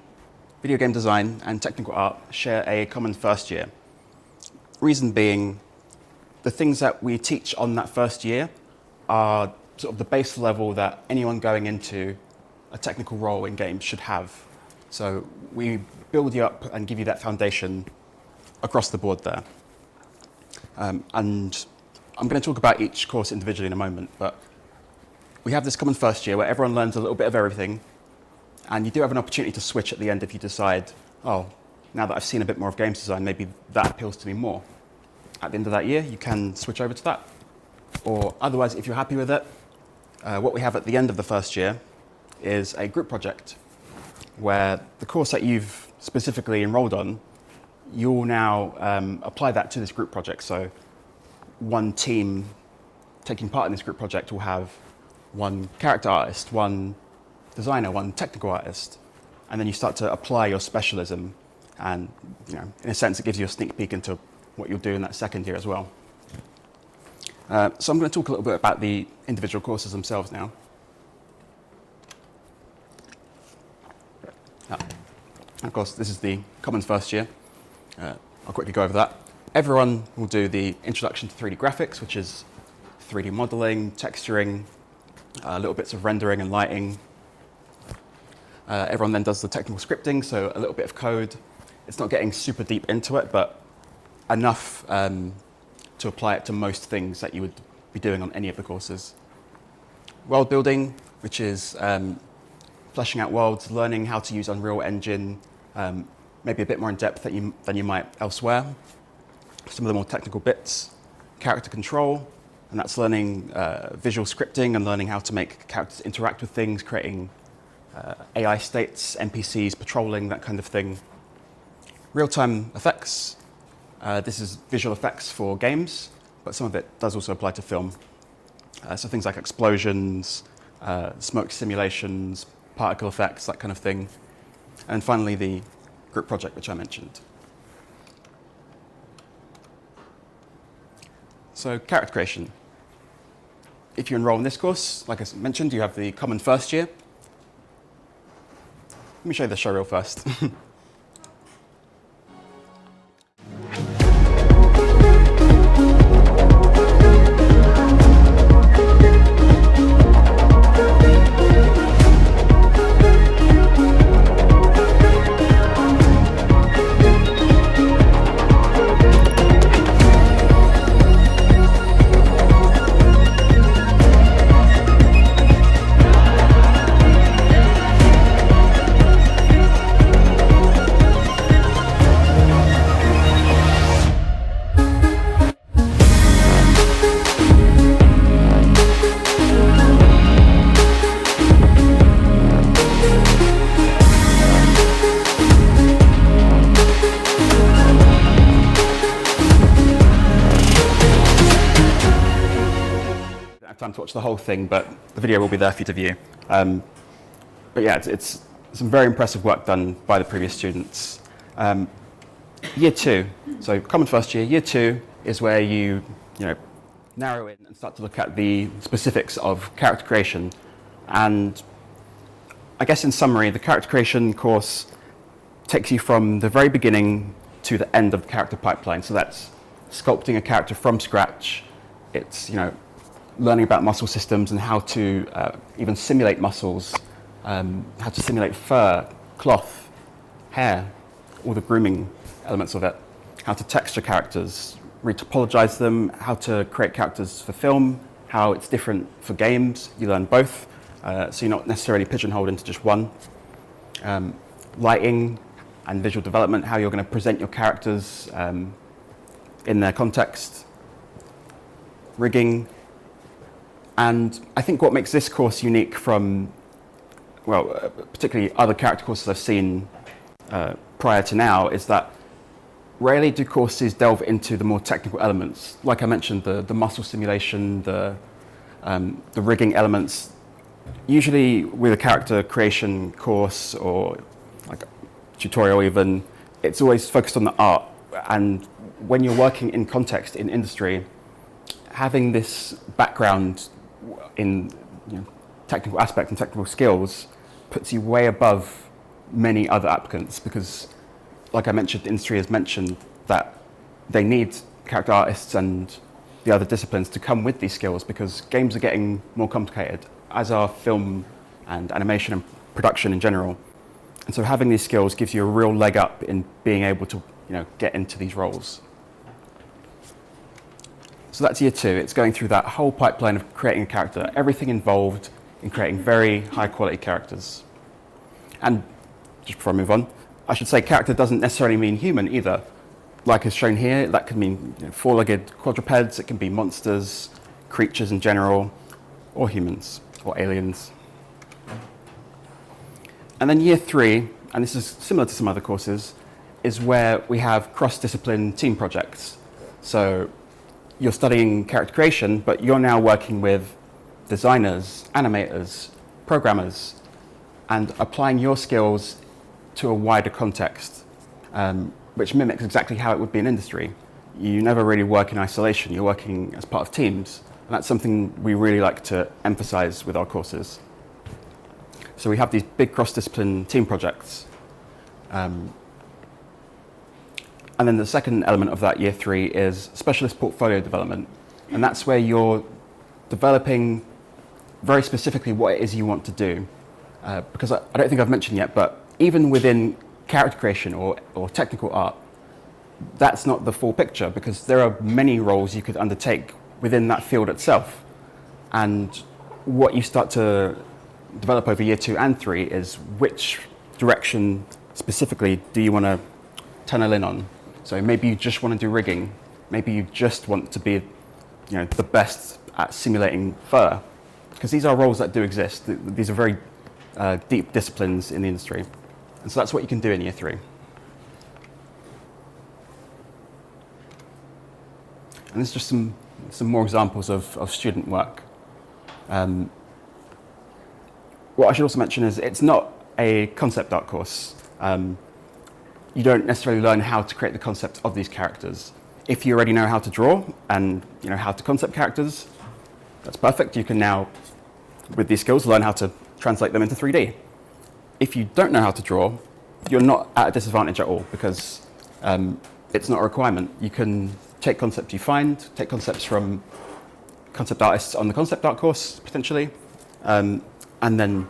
video game design, and technical art, share a common first year. Reason being, the things that we teach on that first year are sort of the base level that anyone going into a technical role in games should have. So we build you up and give you that foundation across the board there. And I'm going to talk about each course individually in a moment, but we have this common first year where everyone learns a little bit of everything, and you do have an opportunity to switch at the end if you decide, oh, now that I've seen a bit more of games design, maybe that appeals to me more. At the end of that year, you can switch over to that. Or otherwise, if you're happy with it, what we have at the end of the first year is a group project where the course that you've specifically enrolled on, you'll now apply that to this group project. So one team taking part in this group project will have one character artist, one designer, one technical artist, and then you start to apply your specialism, and in a sense it gives you a sneak peek into what you'll do in that second year as well. So I'm going to talk a little bit about the individual courses themselves now. Of course, this is the common first year. I'll quickly go over that. Everyone will do the introduction to 3D graphics, which is 3D modeling, texturing, little bits of rendering and lighting. Everyone then does the technical scripting, so a little bit of code. It's not getting super deep into it, but enough to apply it to most things that you would be doing on any of the courses. World building, which is fleshing out worlds, learning how to use Unreal Engine, maybe a bit more in depth than you might elsewhere. Some of the more technical bits. Character control, and that's learning visual scripting and learning how to make characters interact with things, creating AI states, NPCs, patrolling, that kind of thing. Real-time effects. This is visual effects for games, but some of it does also apply to film. So things like explosions, smoke simulations, particle effects, that kind of thing. And finally, the group project, which I mentioned. So character creation. If you enroll in this course, like I mentioned, you have the common first year. Let me show you the showreel first. time to watch the whole thing, but the video will be there for you to view. But yeah, it's some very impressive work done by the previous students. Year 2, so common first year. Year 2 is where you narrow in and start to look at the specifics of character creation. And I guess in summary, the character creation course takes you from the very beginning to the end of the character pipeline. So that's sculpting a character from scratch. It's learning about muscle systems and how to even simulate muscles, how to simulate fur, cloth, hair, all the grooming elements of it, how to texture characters, retopologize them, how to create characters for film, how it's different for games. You learn both, so you're not necessarily pigeonholed into just one. Lighting and visual development, how you're going to present your characters in their context. Rigging. And I think what makes this course unique from, particularly other character courses I've seen prior to now, is that rarely do courses delve into the more technical elements. Like I mentioned, the muscle simulation, the rigging elements. Usually with a character creation course or like a tutorial even, it's always focused on the art. And when you're working in context, in industry, having this background in technical aspect and technical skills puts you way above many other applicants, because like I mentioned, the industry has mentioned that they need character artists and the other disciplines to come with these skills, because games are getting more complicated, as are film and animation and production in general. And so having these skills gives you a real leg up in being able to get into these roles. So that's year 2. It's going through that whole pipeline of creating a character, everything involved in creating very high quality characters. And just before I move on, I should say character doesn't necessarily mean human either. Like is shown here, that could mean four-legged quadrupeds, it can be monsters, creatures in general, or humans, or aliens. And then year 3, and this is similar to some other courses, is where we have cross-discipline team projects. So you're studying character creation, but you're now working with designers, animators, programmers, and applying your skills to a wider context, which mimics exactly how it would be in industry. You never really work in isolation, you're working as part of teams, and that's something we really like to emphasize with our courses. So we have these big cross-discipline team projects. And then the second element of that year 3 is specialist portfolio development. And that's where you're developing very specifically what it is you want to do. Because I don't think I've mentioned yet, but even within character creation or technical art, that's not the full picture, because there are many roles you could undertake within that field itself. And what you start to develop over year 2 and 3 is which direction specifically do you want to tunnel in on. So maybe you just want to do rigging. Maybe you just want to be the best at simulating fur, because these are roles that do exist. These are very deep disciplines in the industry. And so that's what you can do in year 3. And this is just some more examples of student work. What I should also mention is it's not a concept art course. You don't necessarily learn how to create the concept of these characters. If you already know how to draw and how to concept characters, that's perfect. You can now, with these skills, learn how to translate them into 3D. If you don't know how to draw, you're not at a disadvantage at all, because it's not a requirement. You can take concepts you find, take concepts from concept artists on the concept art course, potentially, and then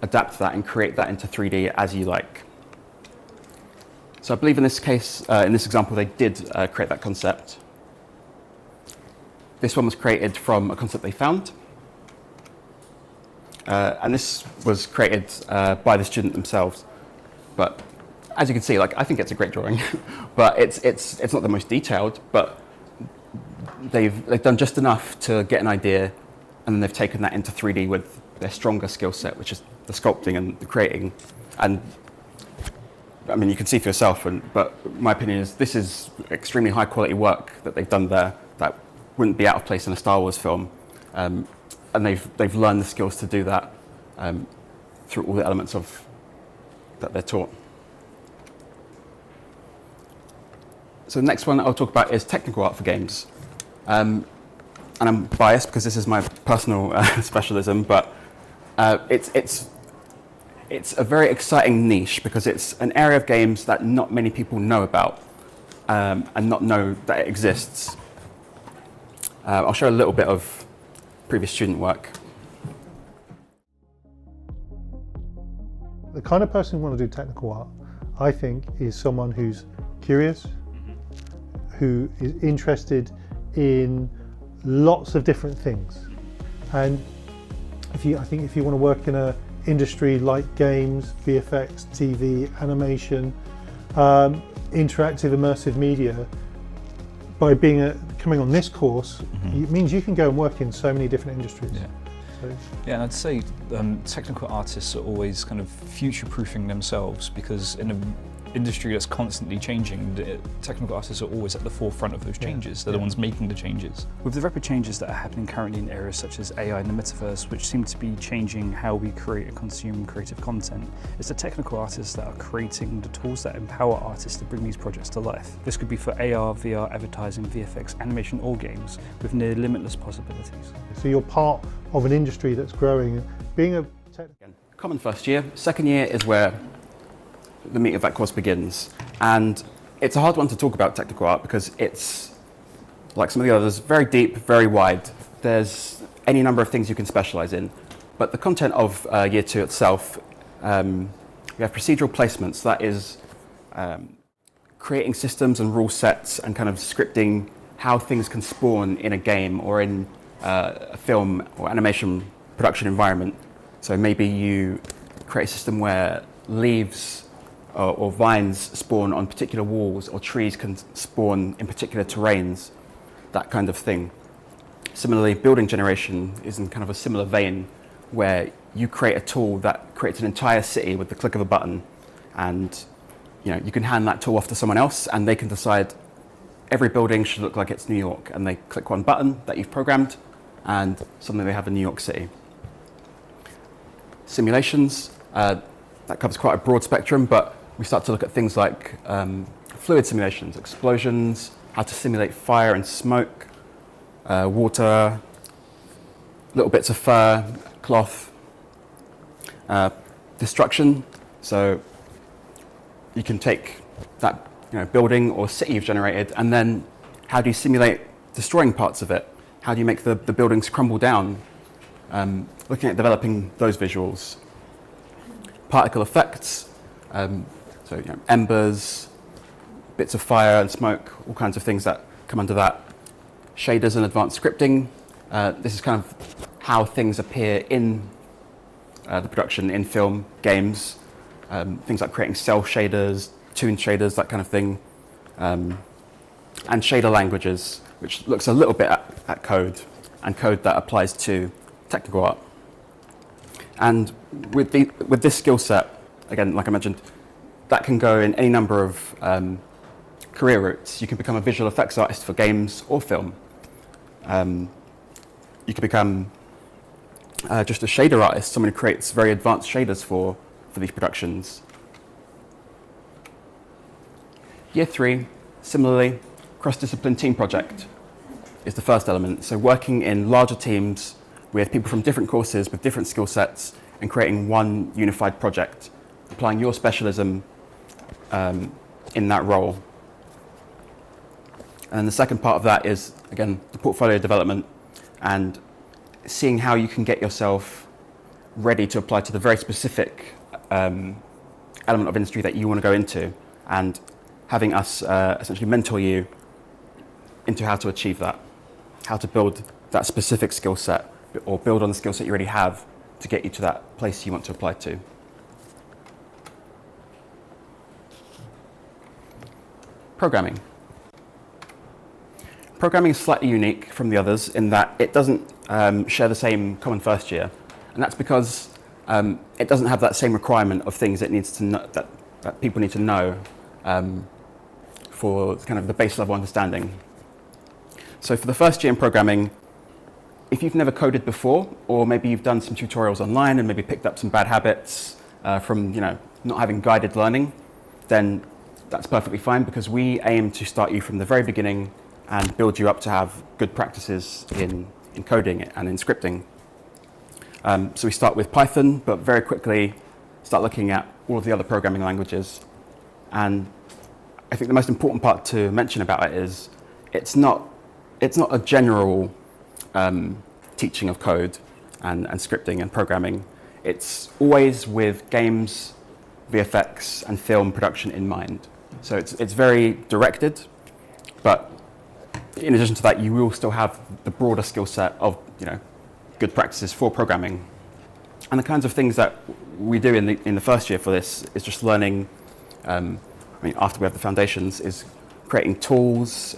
adapt that and create that into 3D as you like. So I believe in this case, in this example, they did create that concept. This one was created from a concept they found. And this was created by the student themselves. But as you can see, I think it's a great drawing, but it's not the most detailed, but they've done just enough to get an idea, and then they've taken that into 3D with their stronger skill set, which is the sculpting and the creating. And I mean, you can see for yourself, but my opinion is this is extremely high quality work that they've done there that wouldn't be out of place in a Star Wars film. and they've learned the skills to do that through all the elements of that they're taught. So the next one I'll talk about is technical art for games. And I'm biased because this is my personal specialism, but it's a very exciting niche because it's an area of games that not many people know about and not know that it exists. I'll show a little bit of previous student work. The kind of person who wants to do technical art, I think, is someone who's curious, who is interested in lots of different things. And I think if you want to work in an industry like games, VFX, TV, animation, interactive, immersive media, by coming on this course, it means you can go and work in so many different industries. Yeah. So, Yeah, and I'd say technical artists are always kind of future-proofing themselves, because in an industry that's constantly changing, the technical artists are always at the forefront of those changes. They're the ones making the changes. With the rapid changes that are happening currently in areas such as AI and the metaverse, which seem to be changing how we create and consume creative content, it's the technical artists that are creating the tools that empower artists to bring these projects to life. This could be for AR, VR, advertising, VFX, animation, or games, with near limitless possibilities. so you're part of an industry that's growing. Being a Common first year. Second year is where the meat of that course begins. And it's a hard one to talk about technical art because it's, like some of the others, very deep, very wide. There's any number of things you can specialize in. But the content of year two itself, we have procedural placements. That is creating systems and rule sets and kind of scripting how things can spawn in a game or in a film or animation production environment. So maybe you create a system where leaves or vines spawn on particular walls, or trees can spawn in particular terrains, that kind of thing. Similarly, building generation is in kind of a similar vein, where you create a tool that creates an entire city with the click of a button, and you can hand that tool off to someone else and they can decide every building should look like it's New York, and they click one button that you've programmed and suddenly they have a New York City. Simulations, that covers quite a broad spectrum, but we start to look at things like fluid simulations, explosions, how to simulate fire and smoke, water, little bits of fur, cloth, destruction. So you can take that building or city you've generated, and then how do you simulate destroying parts of it? How do you make the buildings crumble down? Looking at developing those visuals. Particle effects, so embers, bits of fire and smoke, all kinds of things that come under that. Shaders and advanced scripting. This is kind of how things appear in the production in film, games. Things like creating cell shaders, toon shaders, that kind of thing. And shader languages, which looks a little bit at code, and code that applies to technical art. And with this skill set, again, like I mentioned, that can go in any number of career routes. You can become a visual effects artist for games or film. You can become just a shader artist, someone who creates very advanced shaders for these productions. Year three, similarly, cross-discipline team project is the first element. So working in larger teams with people from different courses with different skill sets and creating one unified project, applying your specialism in that role. And the second part of that is, again, the portfolio development and seeing how you can get yourself ready to apply to the very specific element of industry that you want to go into, and having us essentially mentor you into how to achieve that, how to build that specific skill set or build on the skill set you already have to get you to that place you want to apply to. Programming. Programming is slightly unique from the others in that it doesn't share the same common first year, and that's because it doesn't have that same requirement of things it needs to know, that people need to know for kind of the base level understanding. So for the first year in programming, if you've never coded before, or maybe you've done some tutorials online and maybe picked up some bad habits from not having guided learning, then that's perfectly fine, because we aim to start you from the very beginning and build you up to have good practices in coding and in scripting. So we start with Python, but very quickly start looking at all of the other programming languages. And I think the most important part to mention about it is it's not a general teaching of code and scripting and programming. It's always with games, VFX, and film production in mind. So it's very directed, but in addition to that, you will still have the broader skill set of good practices for programming. And the kinds of things that we do in the first year for this is just learning. After we have the foundations, is creating tools,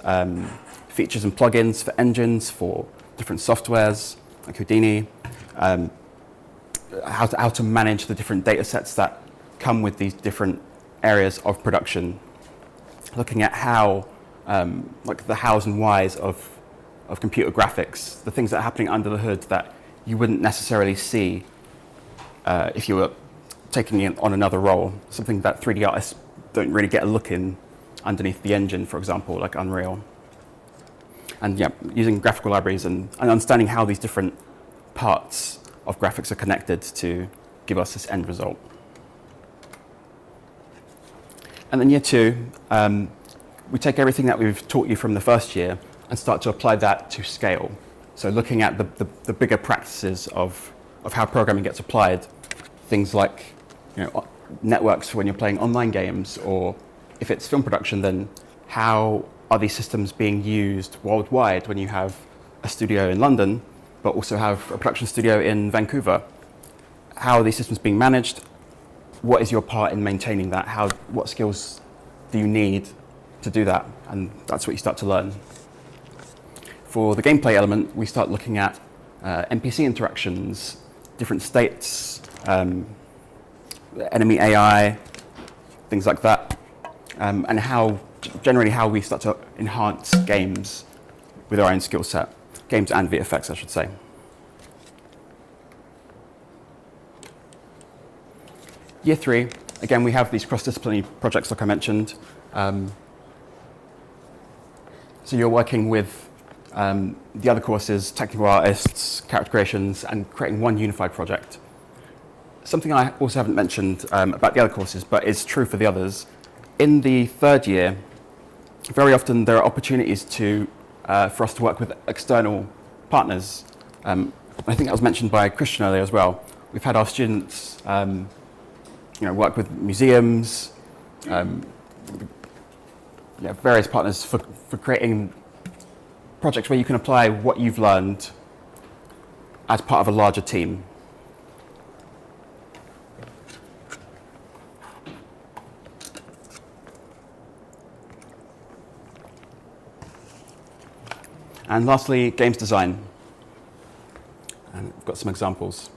features and plugins for engines, for different softwares like Houdini, how to manage the different data sets that come with these different areas of production, looking at how, like the hows and whys of computer graphics, the things that are happening under the hood that you wouldn't necessarily see if you were taking it on another role, something that 3D artists don't really get a look in underneath the engine, for example, like Unreal. And using graphical libraries and understanding how these different parts of graphics are connected to give us this end result. And then year 2, we take everything that we've taught you from the first year and start to apply that to scale. So looking at the bigger practices of how programming gets applied, things like networks for when you're playing online games, or if it's film production, then how are these systems being used worldwide when you have a studio in London, but also have a production studio in Vancouver? How are these systems being managed? What is your part in maintaining that? What skills do you need to do that? And that's what you start to learn. For the gameplay element, we start looking at NPC interactions, different states, enemy AI, things like that, and generally how we start to enhance games with our own skill set. Games and VFX, I should say. Year 3, again, we have these cross-disciplinary projects like I mentioned. So you're working with the other courses, technical artists, character creations, and creating one unified project. Something I also haven't mentioned about the other courses, but is true for the others. In the 3rd year, very often there are opportunities for us to work with external partners. I think that was mentioned by Christian earlier as well. We've had our students work with museums, various partners for creating projects where you can apply what you've learned as part of a larger team. And lastly, games design. And I've got some examples.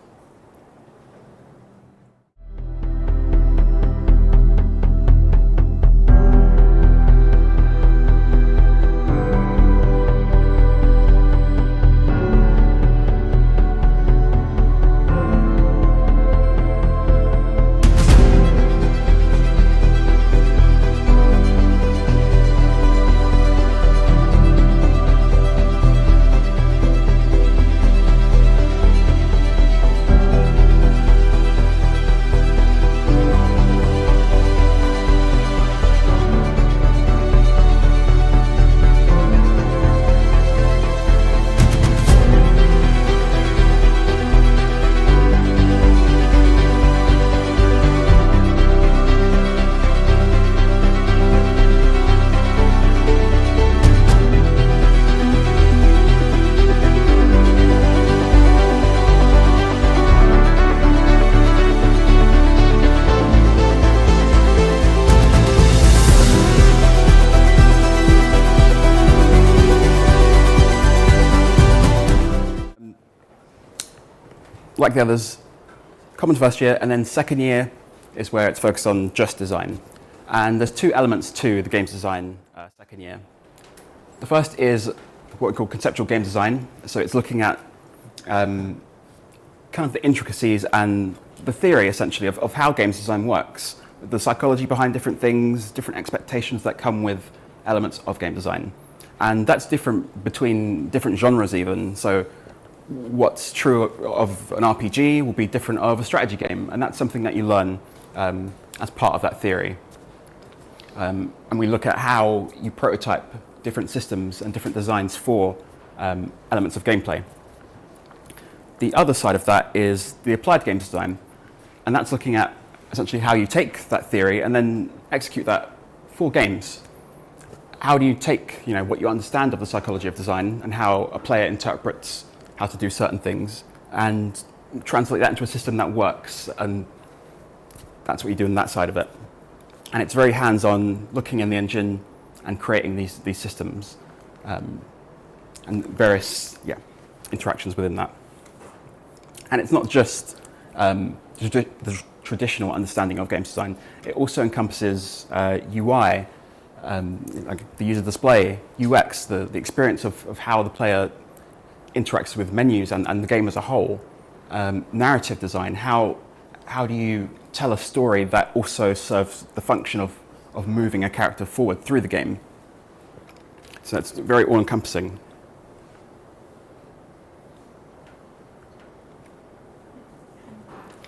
Like the others, common first year, and then second year is where it's focused on just design. And there's 2 elements to the games design second year. The first is what we call conceptual game design. So it's looking at kind of the intricacies and the theory, essentially, of how games design works, the psychology behind different things, different expectations that come with elements of game design. And that's different between different genres even. So what's true of an RPG will be different of a strategy game, and that's something that you learn as part of that theory. And we look at how you prototype different systems and different designs for elements of gameplay. The other side of that is the applied game design, and that's looking at essentially how you take that theory and then execute that for games. How do you take, you know, what you understand of the psychology of design and how a player interprets how to do certain things and translate that into a system that works, and that's what you do in that side of it. And it's very hands-on, looking in the engine and creating these systems and various interactions within that. And it's not just the traditional understanding of games design. It also encompasses UI, like the user display, UX, the experience of how the player interacts with menus and the game as a whole. Narrative design, how do you tell a story that also serves the function of moving a character forward through the game. So it's very all-encompassing.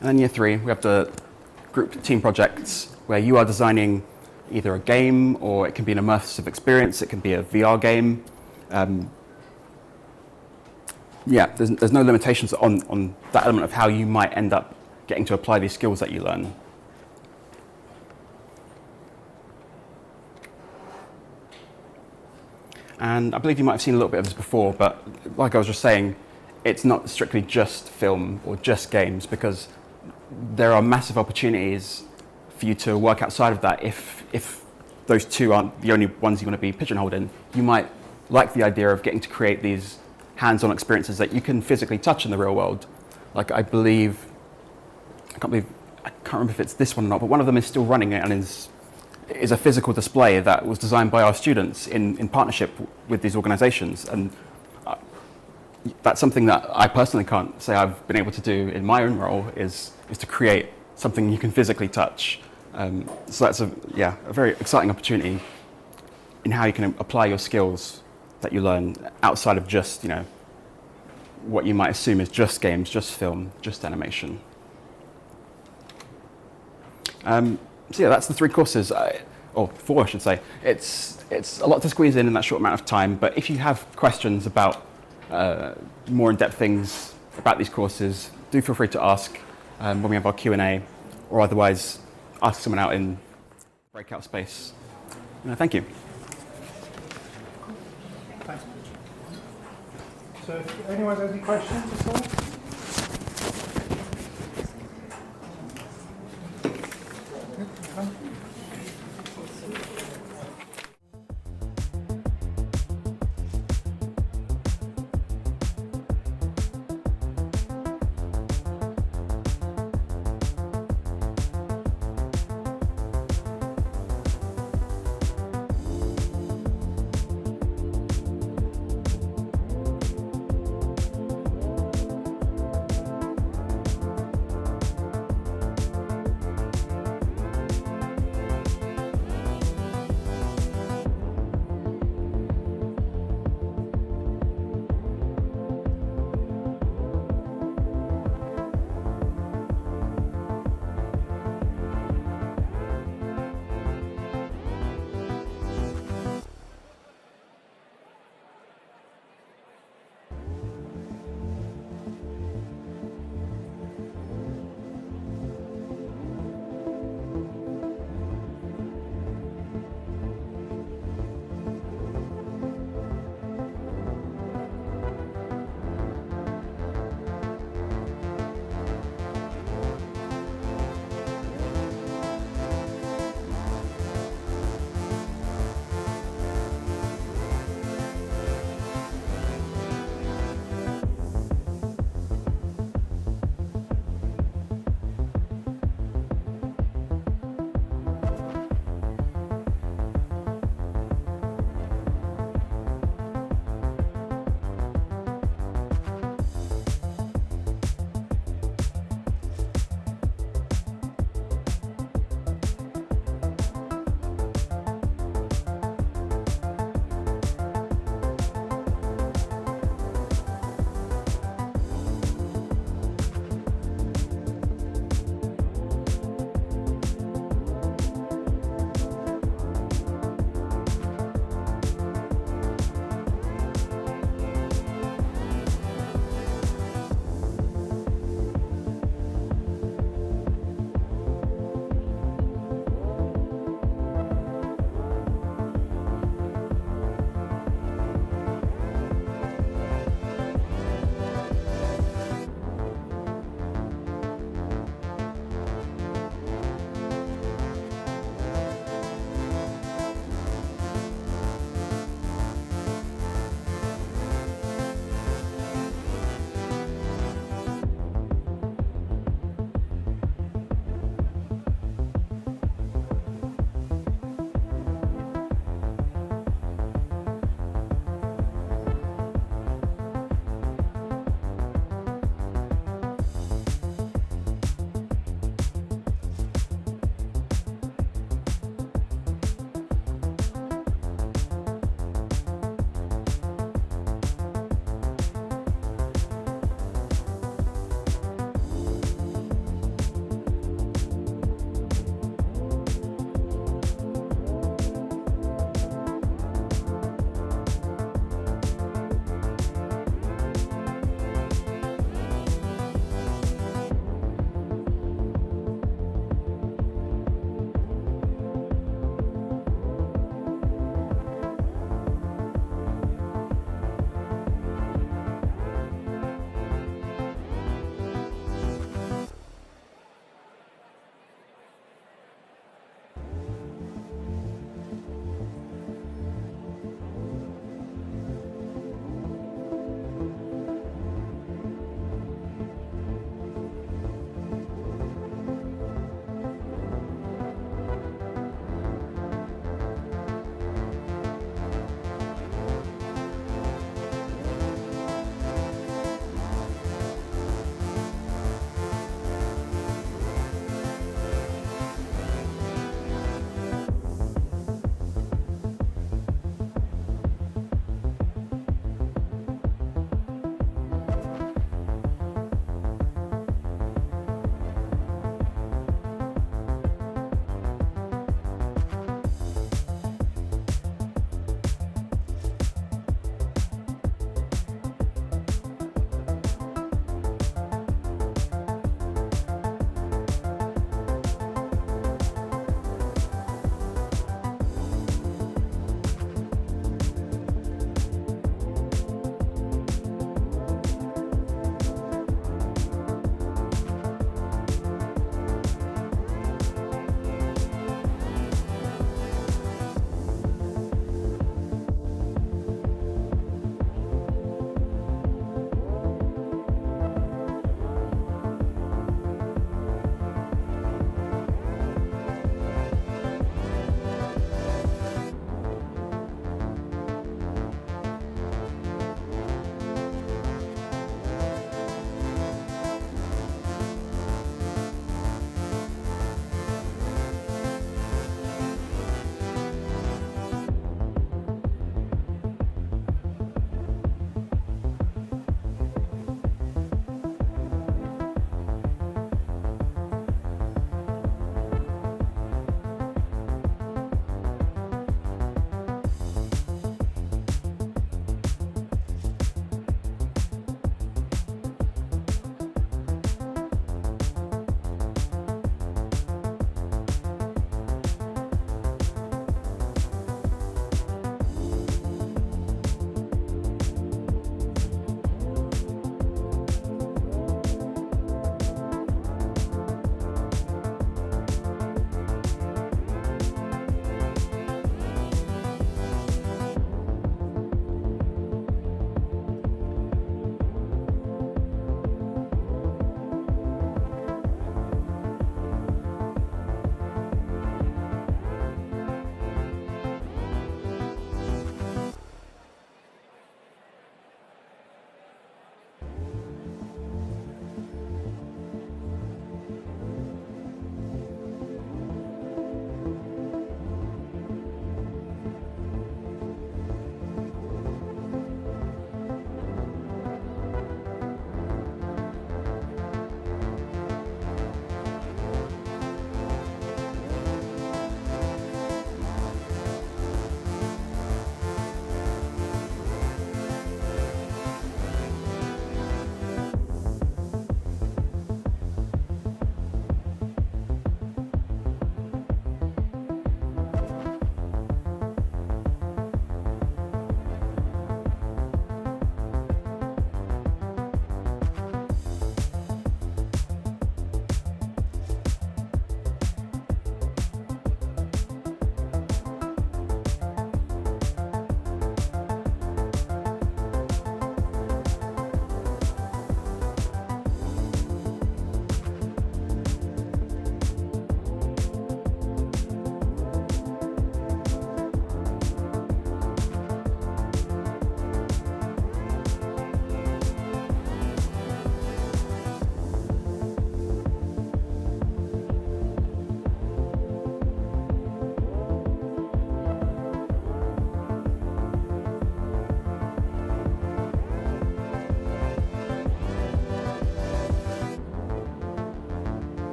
And then year 3, we have the group team projects where you are designing either a game, or it can be an immersive experience, it can be a VR game. There's no limitations on that element of how you might end up getting to apply these skills that you learn. And I believe you might have seen a little bit of this before, but like I was just saying, it's not strictly just film or just games, because there are massive opportunities for you to work outside of that. If those two aren't the only ones you want to be pigeonholed in, you might like the idea of getting to create these hands-on experiences that you can physically touch in the real world. Like I can't remember if it's this one or not, but one of them is still running and is a physical display that was designed by our students in partnership with these organizations. And that's something that I personally can't say I've been able to do in my own role, is to create something you can physically touch. So that's a very exciting opportunity in how you can apply your skills that you learn outside of just, what you might assume is just games, just film, just animation. So that's the 3 courses, or 4 I should say. It's a lot to squeeze in that short amount of time, but if you have questions about more in-depth things about these courses, do feel free to ask when we have our Q&A, or otherwise ask someone out in breakout space. Thank you. Thanks. So if anyone has any questions at all?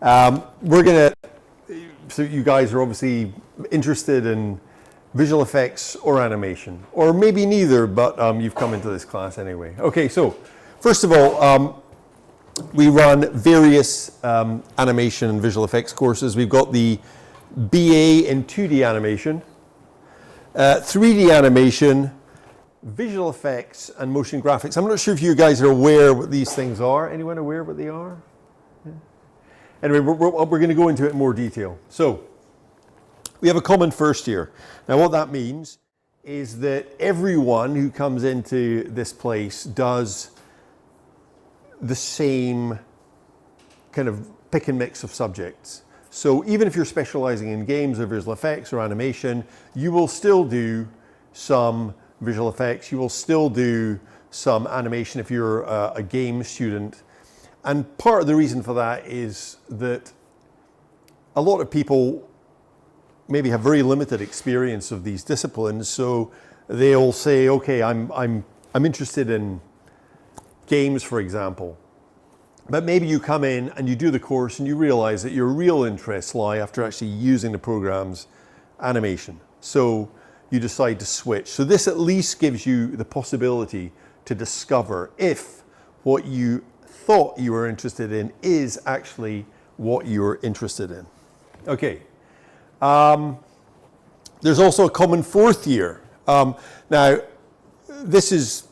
We're going to, so you guys are obviously interested in visual effects or animation, or maybe neither, but you've come into this class anyway. Okay, so first of all, we run various animation and visual effects courses. We've got the BA in 2D animation, 3D animation, visual effects, and motion graphics. I'm not sure if you guys are aware what these things are. Anyone aware what they are? Yeah. Anyway, we're going to go into it in more detail. So, we have a common first year. Now, what that means is that everyone who comes into this place does the same kind of pick and mix of subjects. So even if you're specializing in games or visual effects or animation, you will still do some visual effects, you will still do some animation if you're a game student. And part of the reason for that is that a lot of people maybe have very limited experience of these disciplines, so they'll say, okay, I'm interested in games, for example. But maybe you come in and you do the course and you realize that your real interests lie, after actually using the programs, animation. So you decide to switch. So this at least gives you the possibility to discover if what you thought you were interested in is actually what you're interested in. Okay. There's also a common fourth year. Now, this is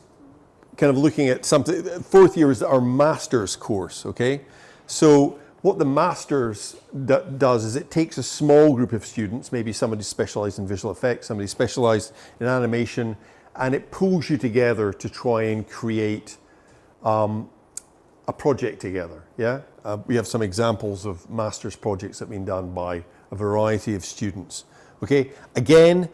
kind of looking at something. Fourth year is our master's course, okay? So what the master's does is it takes a small group of students, maybe somebody specialized in visual effects, somebody specialized in animation, and it pulls you together to try and create a project together, yeah? We have some examples of master's projects that have been done by a variety of students, okay? Again,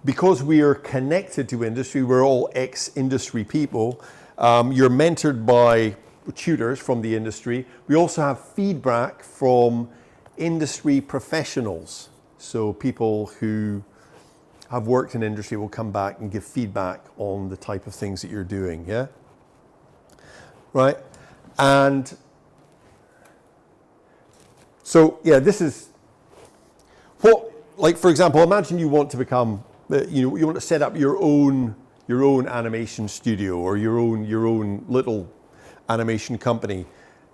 because we are connected to industry, we're all ex-industry people, you're mentored by tutors from the industry. We also have feedback from industry professionals. So people who have worked in industry will come back and give feedback on the type of things that you're doing, yeah? Right? And so, yeah, this is what, like, for example, imagine you want to become, you want to set up your own animation studio or your own little animation company.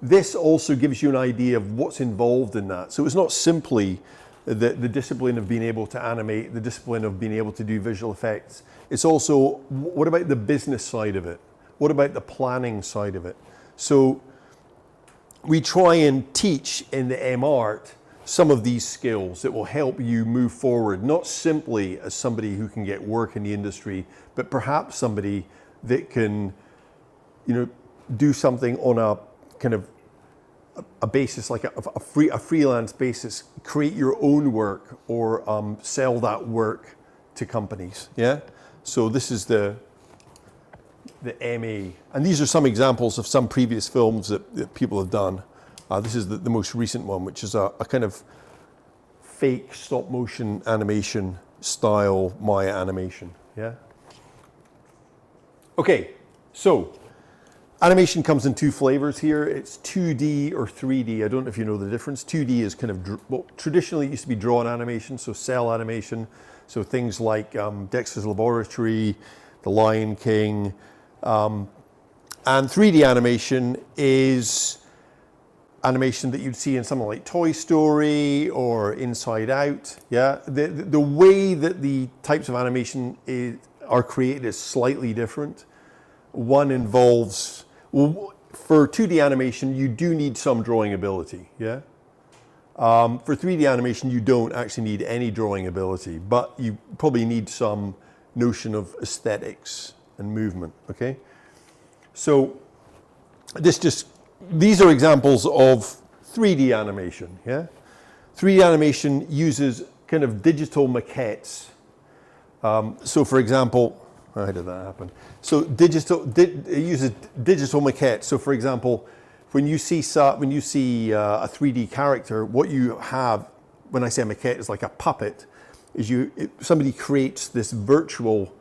This also gives you an idea of what's involved in that. So it's not simply the discipline of being able to animate, the discipline of being able to do visual effects. It's also, what about the business side of it? What about the planning side of it? So we try and teach in the MArt some of these skills that will help you move forward, not simply as somebody who can get work in the industry, but perhaps somebody that can, do something on a kind of a basis, like a freelance basis, create your own work or sell that work to companies, yeah? So this is the MA. And these are some examples of some previous films that people have done. This is the most recent one, which is a kind of fake stop motion animation style Maya animation, yeah? Okay, so animation comes in two flavors here. It's 2D or 3D. I don't know if you know the difference. 2D is kind of, traditionally it used to be drawn animation, so cell animation. So things like Dexter's Laboratory, The Lion King. And 3D animation is animation that you'd see in something like Toy Story or Inside Out. Yeah, the way that the types of animation are created is slightly different. One involves, for 2D animation, you do need some drawing ability. Yeah. For 3D animation, you don't actually need any drawing ability, but you probably need some notion of aesthetics and movement. Okay. So these are examples of 3D animation, yeah? 3D animation uses kind of digital maquettes. So for example, how did that happen? So it uses digital maquettes. So for example, when you see a 3D character, what you have, when I say a maquette, is like a puppet, is somebody creates this virtual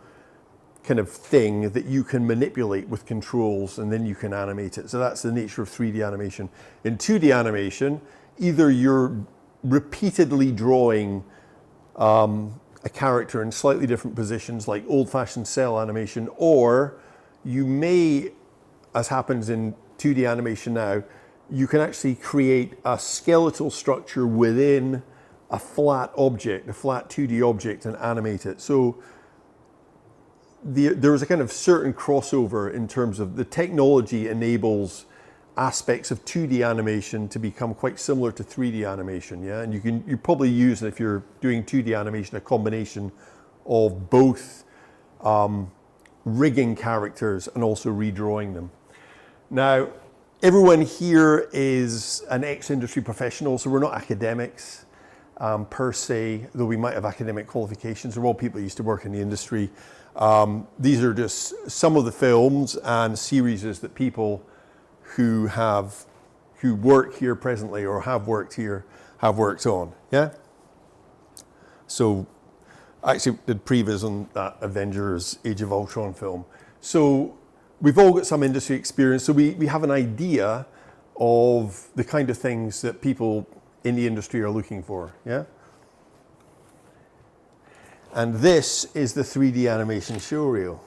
kind of thing that you can manipulate with controls and then you can animate it. So that's the nature of 3D animation. In 2D animation, either you're repeatedly drawing a character in slightly different positions, like old-fashioned cell animation, or you may, as happens in 2D animation now, you can actually create a skeletal structure within a flat object, a flat 2D object, and animate it. So there is a kind of certain crossover in terms of the technology enables aspects of 2D animation to become quite similar to 3D animation, yeah? And you probably use, if you're doing 2D animation, a combination of both rigging characters and also redrawing them. Now, everyone here is an ex-industry professional, so we're not academics per se, though we might have academic qualifications. We're all people who used to work in the industry. These are just some of the films and series that people who work here presently or have worked here have worked on, yeah? So I actually did previs on that Avengers Age of Ultron film. So we've all got some industry experience, so we have an idea of the kind of things that people in the industry are looking for, yeah? And this is the 3D animation showreel.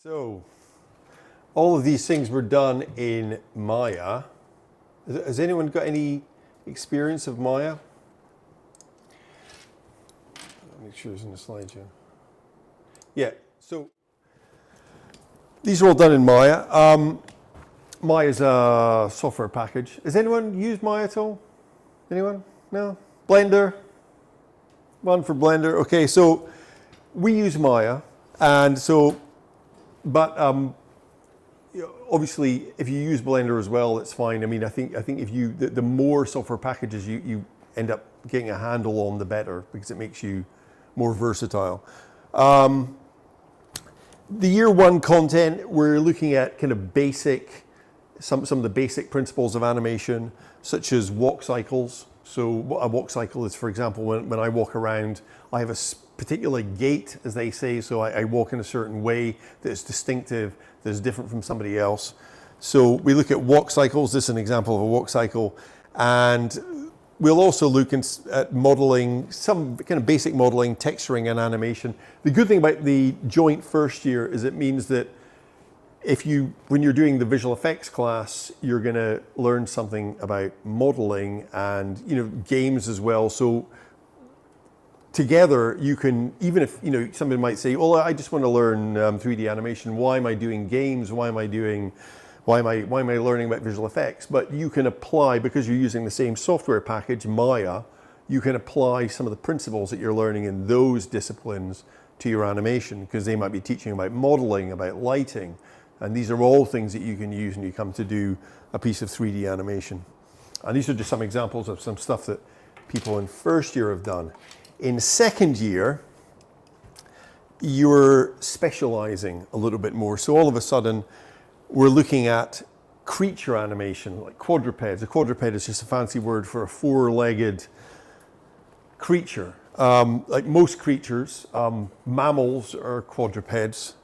So, all of these things were done in Maya. Has anyone got any experience of Maya? Make sure it's in the slideshow. Yeah, so these are all done in Maya. Maya is a software package. Has anyone used Maya at all? Anyone? No? Blender? One for Blender. Okay, so we use Maya, and so, but you know, obviously, if you use Blender as well, it's fine. I mean, I think if you the more software packages you end up getting a handle on, the better, because it makes you more versatile. The year one content, we're looking at kind of basic, some of the basic principles of animation, such as walk cycles. So what a walk cycle is, for example, when I walk around, I have a particular gait, as they say, so I walk in a certain way that's distinctive, that's different from somebody else. So we look at walk cycles. This is an example of a walk cycle. And we'll also look at modeling, some kind of basic modeling, texturing and animation. The good thing about the joint first year is it means that when you're doing the visual effects class, you're going to learn something about modeling and, you know, games as well. So together you can, even if, you know, somebody might say, well, I just want to learn 3D animation. Why am I doing games? Why am I learning about visual effects? But you can apply, because you're using the same software package, Maya, you can apply some of the principles that you're learning in those disciplines to your animation, because they might be teaching about modeling, about lighting. And these are all things that you can use when you come to do a piece of 3D animation. And these are just some examples of some stuff that people in first year have done. In second year, you're specializing a little bit more. So all of a sudden, we're looking at creature animation, like quadrupeds. A quadruped is just a fancy word for a four-legged creature. Like most creatures, mammals are quadrupeds.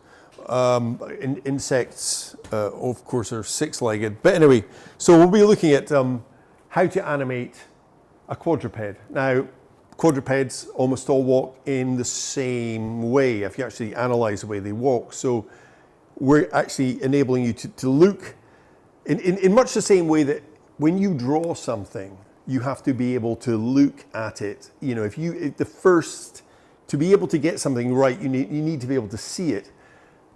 Insects, of course, are six-legged. But anyway, so we'll be looking at how to animate a quadruped. Now, quadrupeds almost all walk in the same way if you actually analyze the way they walk. So we're actually enabling you to look in much the same way that when you draw something, you have to be able to look at it. You know, to be able to get something right, you need to be able to see it.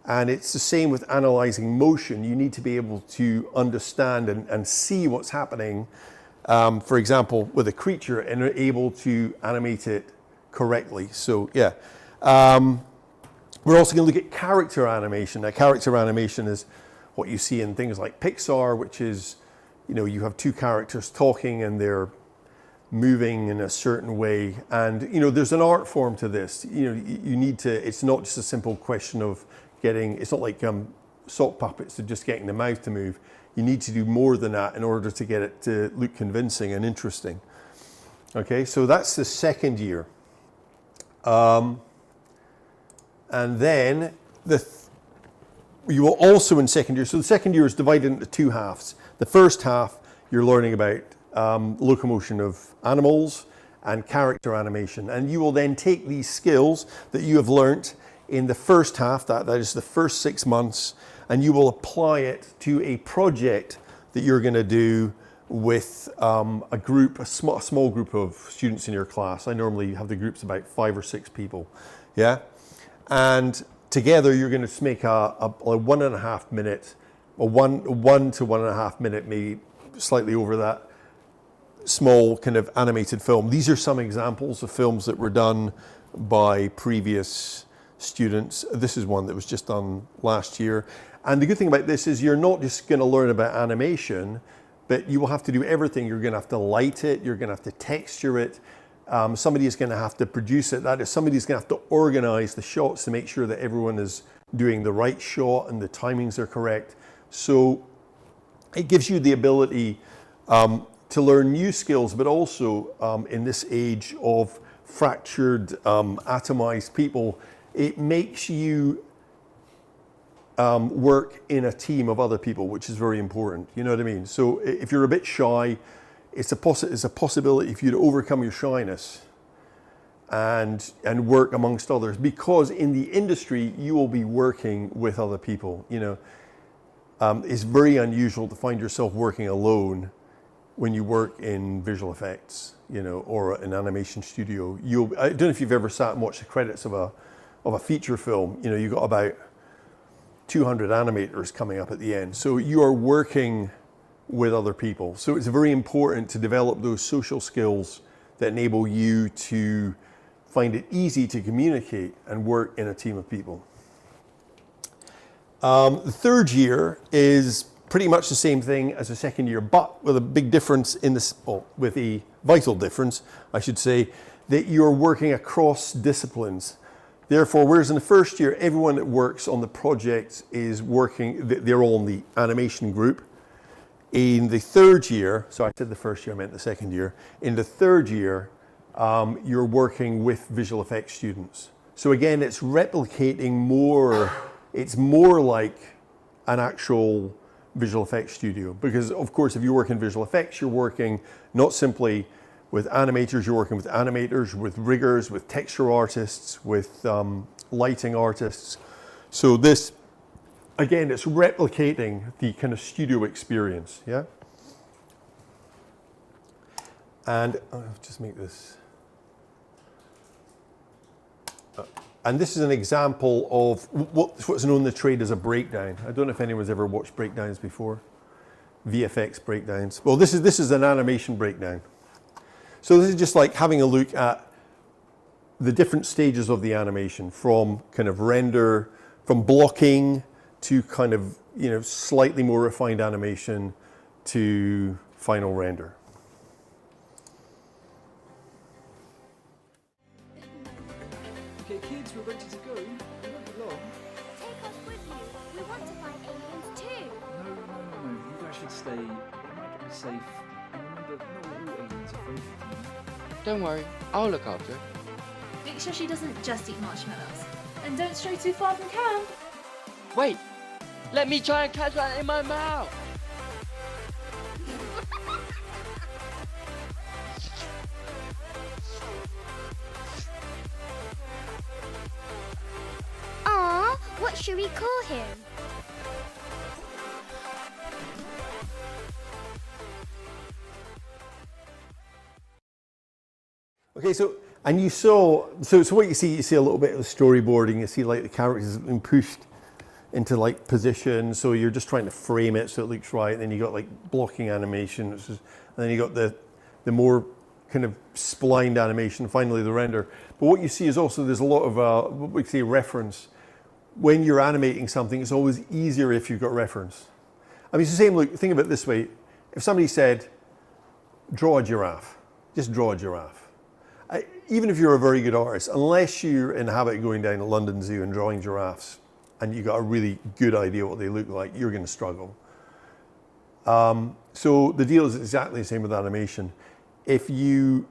And it's the same with analyzing motion. You need to be able to understand and see what's happening, for example, with a creature, and are able to animate it correctly. So yeah. We're also going to look at character animation. Now, character animation is what you see in things like Pixar, which is, you know, you have two characters talking and they're moving in a certain way. And, you know, there's an art form to this. You know, you need to, it's not just a simple question of it's not like sock puppets of just getting the mouth to move. You need to do more than that in order to get it to look convincing and interesting. Okay, so that's the second year. And then you will also in second year, so the second year is divided into two halves. The first half, you're learning about locomotion of animals and character animation. And you will then take these skills that you have learnt in the first half, that is the first 6 months, and you will apply it to a project that you're going to do with a group, a small group of students in your class. I normally have the groups about 5 or 6 people, yeah? And together you're going to make a 1.5 minute, or 1 to 1.5 minute, maybe slightly over that, small kind of animated film. These are some examples of films that were done by previous students. This is one that was just done last year. And the good thing about this is you're not just going to learn about animation, but you will have to do everything. You're going to have to light it, you're going to have to texture it, somebody is going to have to produce it. That is, somebody's going to have to organize the shots to make sure that everyone is doing the right shot and the timings are correct. So it gives you the ability to learn new skills, but also in this age of fractured, atomized people, it makes you work in a team of other people, which is very important. You know what I mean? So if you're a bit shy, it's a possibility for you to overcome your shyness and work amongst others, because in the industry you will be working with other people. You know, it's very unusual to find yourself working alone when you work in visual effects, you know, or an animation studio. I don't know if you've ever sat and watched the credits of a feature film. You know, you've got about 200 animators coming up at the end. So you are working with other people. So it's very important to develop those social skills that enable you to find it easy to communicate and work in a team of people. The third year is pretty much the same thing as the second year, but with a big difference in this, well, with a vital difference, I should say, that you're working across disciplines. Therefore, whereas in the first year, everyone that works on the project is working, they're all in the animation group. In the third year, so I said the first year, I meant the second year. In the third year, you're working with visual effects students. So again, it's replicating more, it's more like an actual visual effects studio. Because of course, if you work in visual effects, you're working not simply with animators, you're working with animators, with riggers, with texture artists, with lighting artists. So this, again, it's replicating the kind of studio experience, yeah? And I'll just make this. And this is an example of what's known in the trade as a breakdown. I don't know if anyone's ever watched breakdowns before. VFX breakdowns. Well, this is an animation breakdown. So this is just like having a look at the different stages of the animation, from kind of render, from blocking to kind of, you know, slightly more refined animation to final render. Okay, kids, we're ready to go. We won't be long. Take us with you. We want to find aliens too. No. You guys should stay. It might be safe. And remember, not all aliens are friendly. Don't worry, I'll look after her. Make sure she doesn't just eat marshmallows. And don't stray too far from camp. Wait! Let me try and catch that in my mouth! should we call him? Okay, so and you saw so what you see a little bit of the storyboarding. You see like the characters being pushed into like position. So you're just trying to frame it so it looks right. And then you got like blocking animation, and then you got the more kind of splined animation. Finally, the render. But what you see is also there's a lot of what we say reference. When you're animating something, it's always easier if you've got reference. I mean, it's the same. Look, think of it this way: if somebody said, "Draw a giraffe," just draw a giraffe. Even if you're a very good artist, unless you're in the habit of going down to London Zoo and drawing giraffes, and you've got a really good idea what they look like, you're going to struggle. So the deal is exactly the same with animation. If you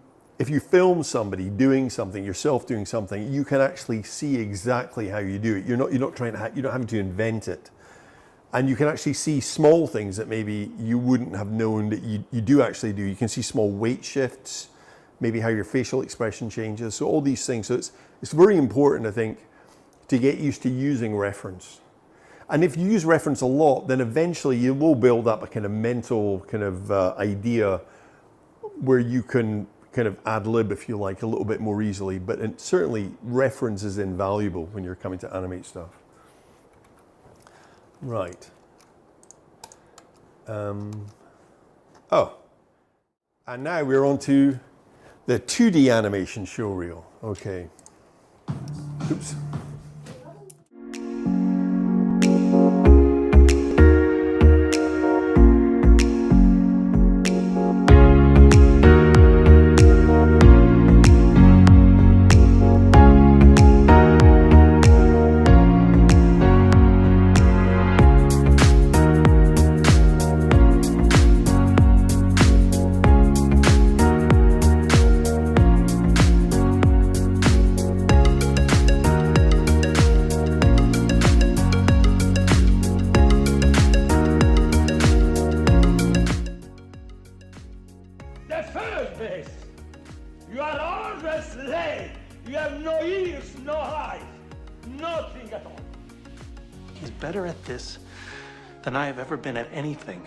film somebody doing something, yourself doing something, you can actually see exactly how you do it. You're not trying to you're not having to invent it, and you can actually see small things that maybe you wouldn't have known that you do actually do. You can see small weight shifts. Maybe how your facial expression changes. So all these things. So it's very important, I think, to get used to using reference. And if you use reference a lot, then eventually you will build up a kind of mental kind of idea where you can kind of ad lib, if you like, a little bit more easily. But certainly reference is invaluable when you're coming to animate stuff. Right. Oh, and now we're on to the 2D animation show reel. Okay. Oops. You are always late. You have no ears, no eyes, nothing at all. He's better at this than I have ever been at anything.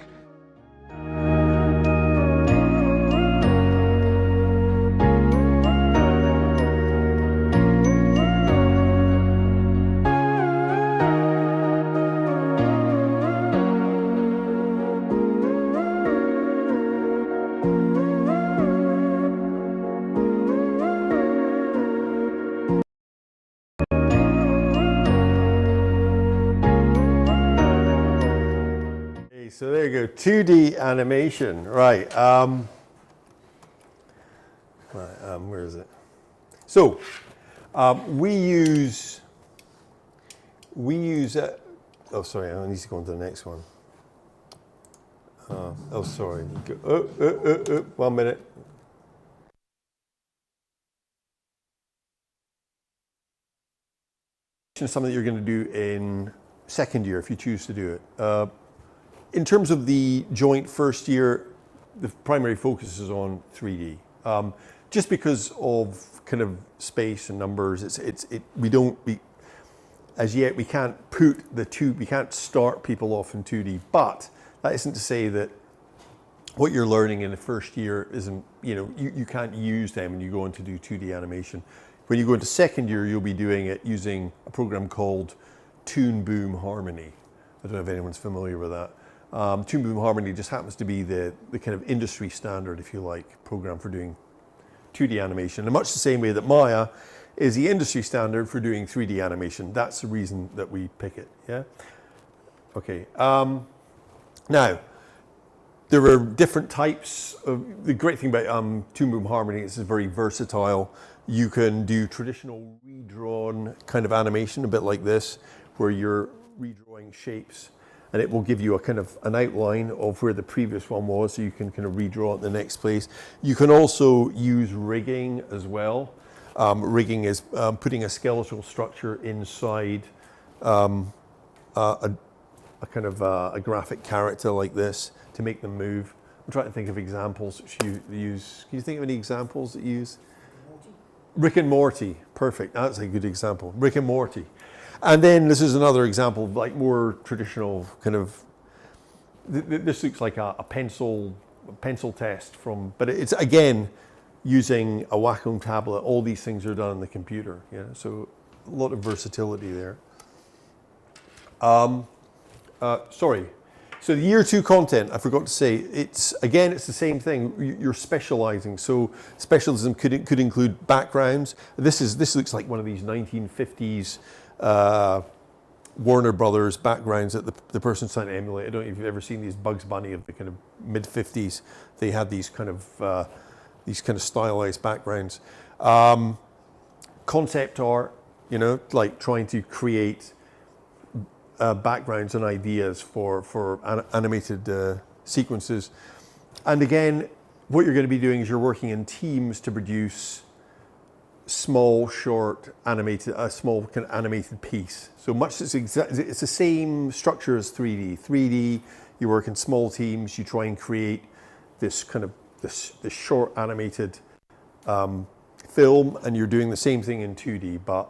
So there you go, 2D animation, right? Where is it? So we use. Oh, sorry, I need to go on to the next one. Oh, sorry. 1 minute. Something that you're going to do in second year if you choose to do it. In terms of the joint first year, the primary focus is on 3D. Just because of kind of space and numbers, as yet we can't we can't start people off in 2D, but that isn't to say that what you're learning in the first year isn't, you can't use them when you go on to do 2D animation. When you go into second year, you'll be doing it using a program called Toon Boom Harmony. I don't know if anyone's familiar with that. Toon Boom Harmony just happens to be the kind of industry standard, if you like, program for doing 2D animation. In much the same way that Maya is the industry standard for doing 3D animation. That's the reason that we pick it, yeah? Okay, now, there are different types of, the great thing about Toon Boom Harmony is it's very versatile. You can do traditional redrawn kind of animation, a bit like this, where you're redrawing shapes, and it will give you a kind of an outline of where the previous one was, so you can kind of redraw it in the next place. You can also use rigging as well. Rigging is putting a skeletal structure inside a kind of a graphic character like this to make them move. I'm trying to think of examples that you use. Can you think of any examples that you use? Rick and Morty, perfect. That's a good example. Rick and Morty. And then this is another example of like more traditional kind of, this looks like a pencil test from, but it's again, using a Wacom tablet. All these things are done on the computer, yeah? So a lot of versatility there. Sorry. So the year 2 content, I forgot to say, it's the same thing. You're specializing. So specialism could include backgrounds. This looks like one of these 1950s Warner Brothers backgrounds that the person's trying to emulate. I don't know if you've ever seen these Bugs Bunny of the kind of mid 50s. They had these kind of stylized backgrounds. Concept art, you know, like trying to create backgrounds and ideas for animated sequences. And again, what you're going to be doing is you're working in teams to produce small, short, a small kind of animated piece. So much it's the same structure as 3D. 3D, you work in small teams, you try and create this kind of this short animated film, and you're doing the same thing in 2D, but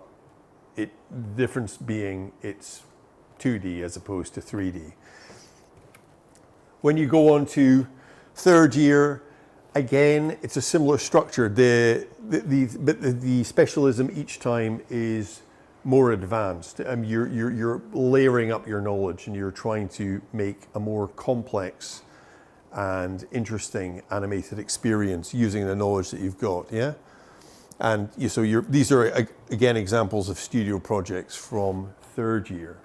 the difference being it's 2D as opposed to 3D. When you go on to 3rd year, again, it's a similar structure. The specialism each time is more advanced. You're layering up your knowledge, and you're trying to make a more complex and interesting animated experience using the knowledge that you've got. Yeah, and these are again examples of studio projects from 3rd year.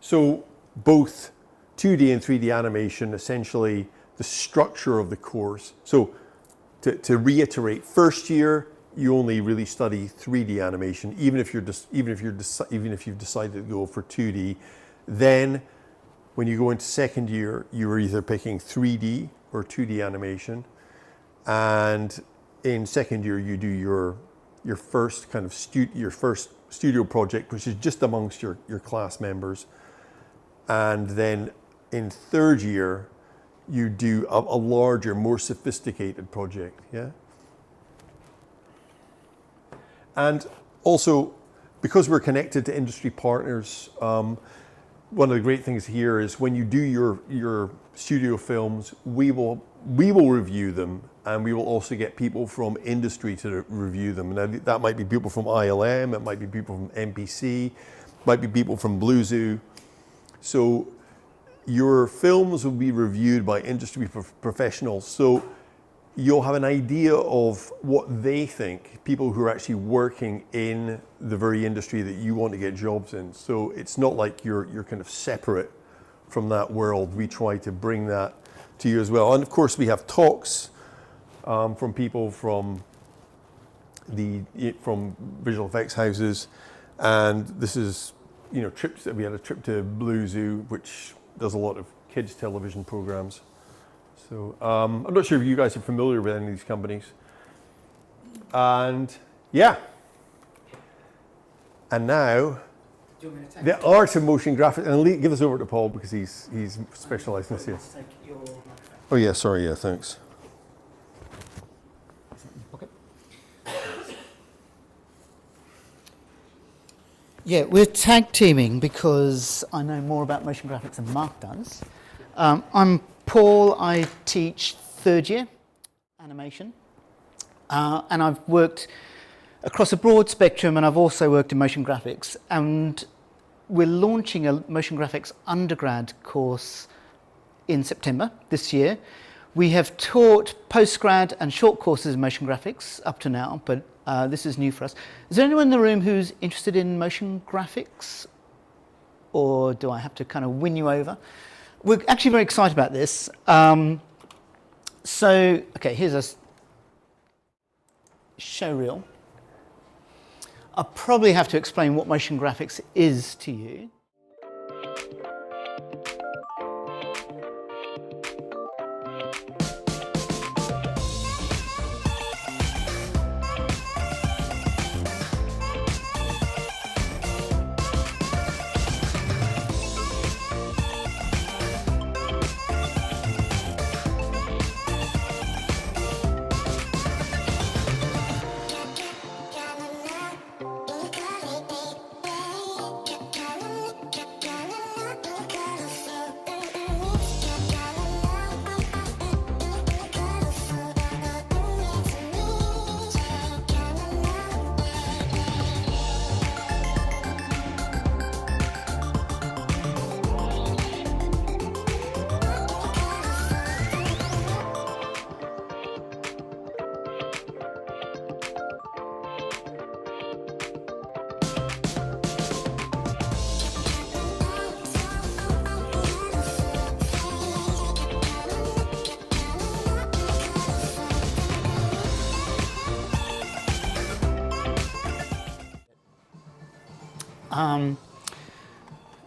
So both 2D and 3D animation, essentially the structure of the course. So to reiterate, 1st year you only really study 3D animation, even if you've decided to go for 2D. Then when you go into 2nd year, you are either picking 3D or 2D animation, and in 2nd year you do your first kind of first studio project, which is just amongst your class members. And then in 3rd year, you do a larger, more sophisticated project, yeah? And also, because we're connected to industry partners, one of the great things here is when you do your studio films, we will review them, and we will also get people from industry to review them. And that might be people from ILM, it might be people from MPC, might be people from Blue Zoo. So your films will be reviewed by industry professionals. So you'll have an idea of what they think, people who are actually working in the very industry that you want to get jobs in. So it's not like you're kind of separate from that world. We try to bring that to you as well. And of course we have talks from people from visual effects houses, and this is, you know, trips. We had a trip to Blue Zoo, which does a lot of kids television programs. So I'm not sure if you guys are familiar with any of these companies. And yeah. And now, the art of motion graphics, and I'll give this over to Paul because he's specialised in this here. Oh yeah, sorry, yeah, thanks. Yeah, we're tag teaming because I know more about motion graphics than Mark does. I'm Paul, I teach 3rd year animation, and I've worked across a broad spectrum, and I've also worked in motion graphics, and we're launching a motion graphics undergrad course in September this year. We have taught postgrad and short courses in motion graphics up to now, but this is new for us. Is there anyone in the room who's interested in motion graphics? Or do I have to kind of win you over? We're actually very excited about this. Okay, here's a show reel. I'll probably have to explain what motion graphics is to you.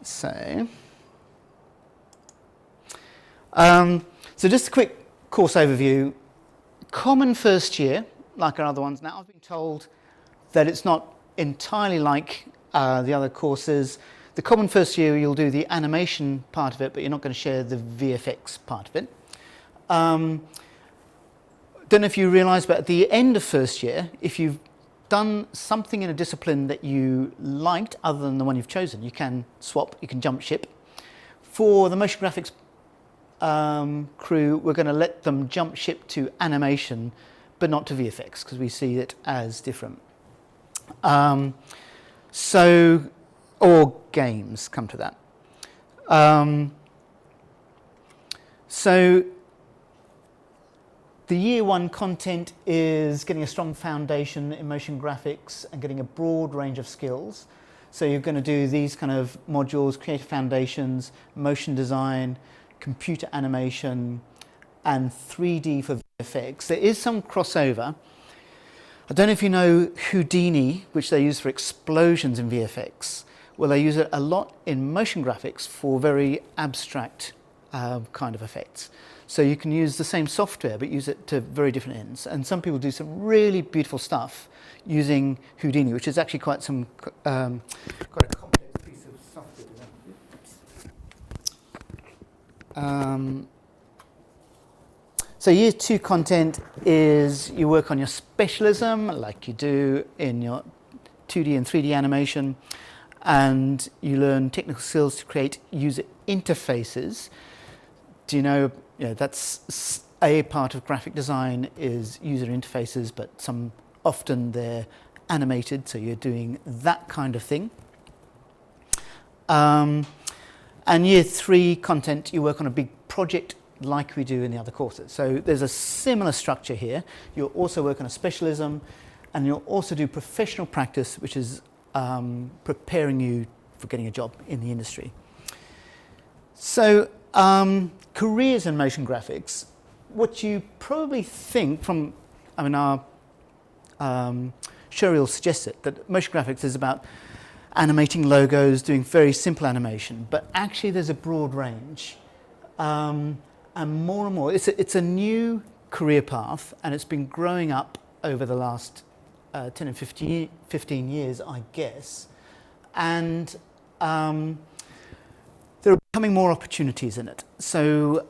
So just a quick course overview. Common first year, like our other ones. Now I've been told that it's not entirely like the other courses. The common first year, you'll do the animation part of it, but you're not going to share the VFX part of it. Don't know if you realise, but at the end of first year, if you've done something in a discipline that you liked other than the one you've chosen, you can swap, you can jump ship. For the motion graphics crew, we're going to let them jump ship to animation, but not to VFX, because we see it as different. Or games, come to that. So the year one content is getting a strong foundation in motion graphics and getting a broad range of skills. So you're going to do these kind of modules: creative foundations, motion design, computer animation, and 3D for VFX. There is some crossover. I don't know if you know Houdini, which they use for explosions in VFX. Well, they use it a lot in motion graphics for very abstract kind of effects. So you can use the same software, but use it to very different ends. And some people do some really beautiful stuff using Houdini, which is actually quite a complex piece of software. So year two content is you work on your specialism, like you do in your 2D and 3D animation, and you learn technical skills to create user interfaces. Do you know, that's a part of graphic design is user interfaces, but often they're animated, so you're doing that kind of thing. And year three content, you work on a big project like we do in the other courses. So there's a similar structure here. You'll also work on a specialism, and you'll also do professional practice, which is preparing you for getting a job in the industry. So careers in motion graphics, what you probably think from, our showreel suggests it, that motion graphics is about animating logos, doing very simple animation, but actually there's a broad range. And more, it's a new career path, and it's been growing up over the last 10 and 15 years, I guess. And there are becoming more opportunities in it. So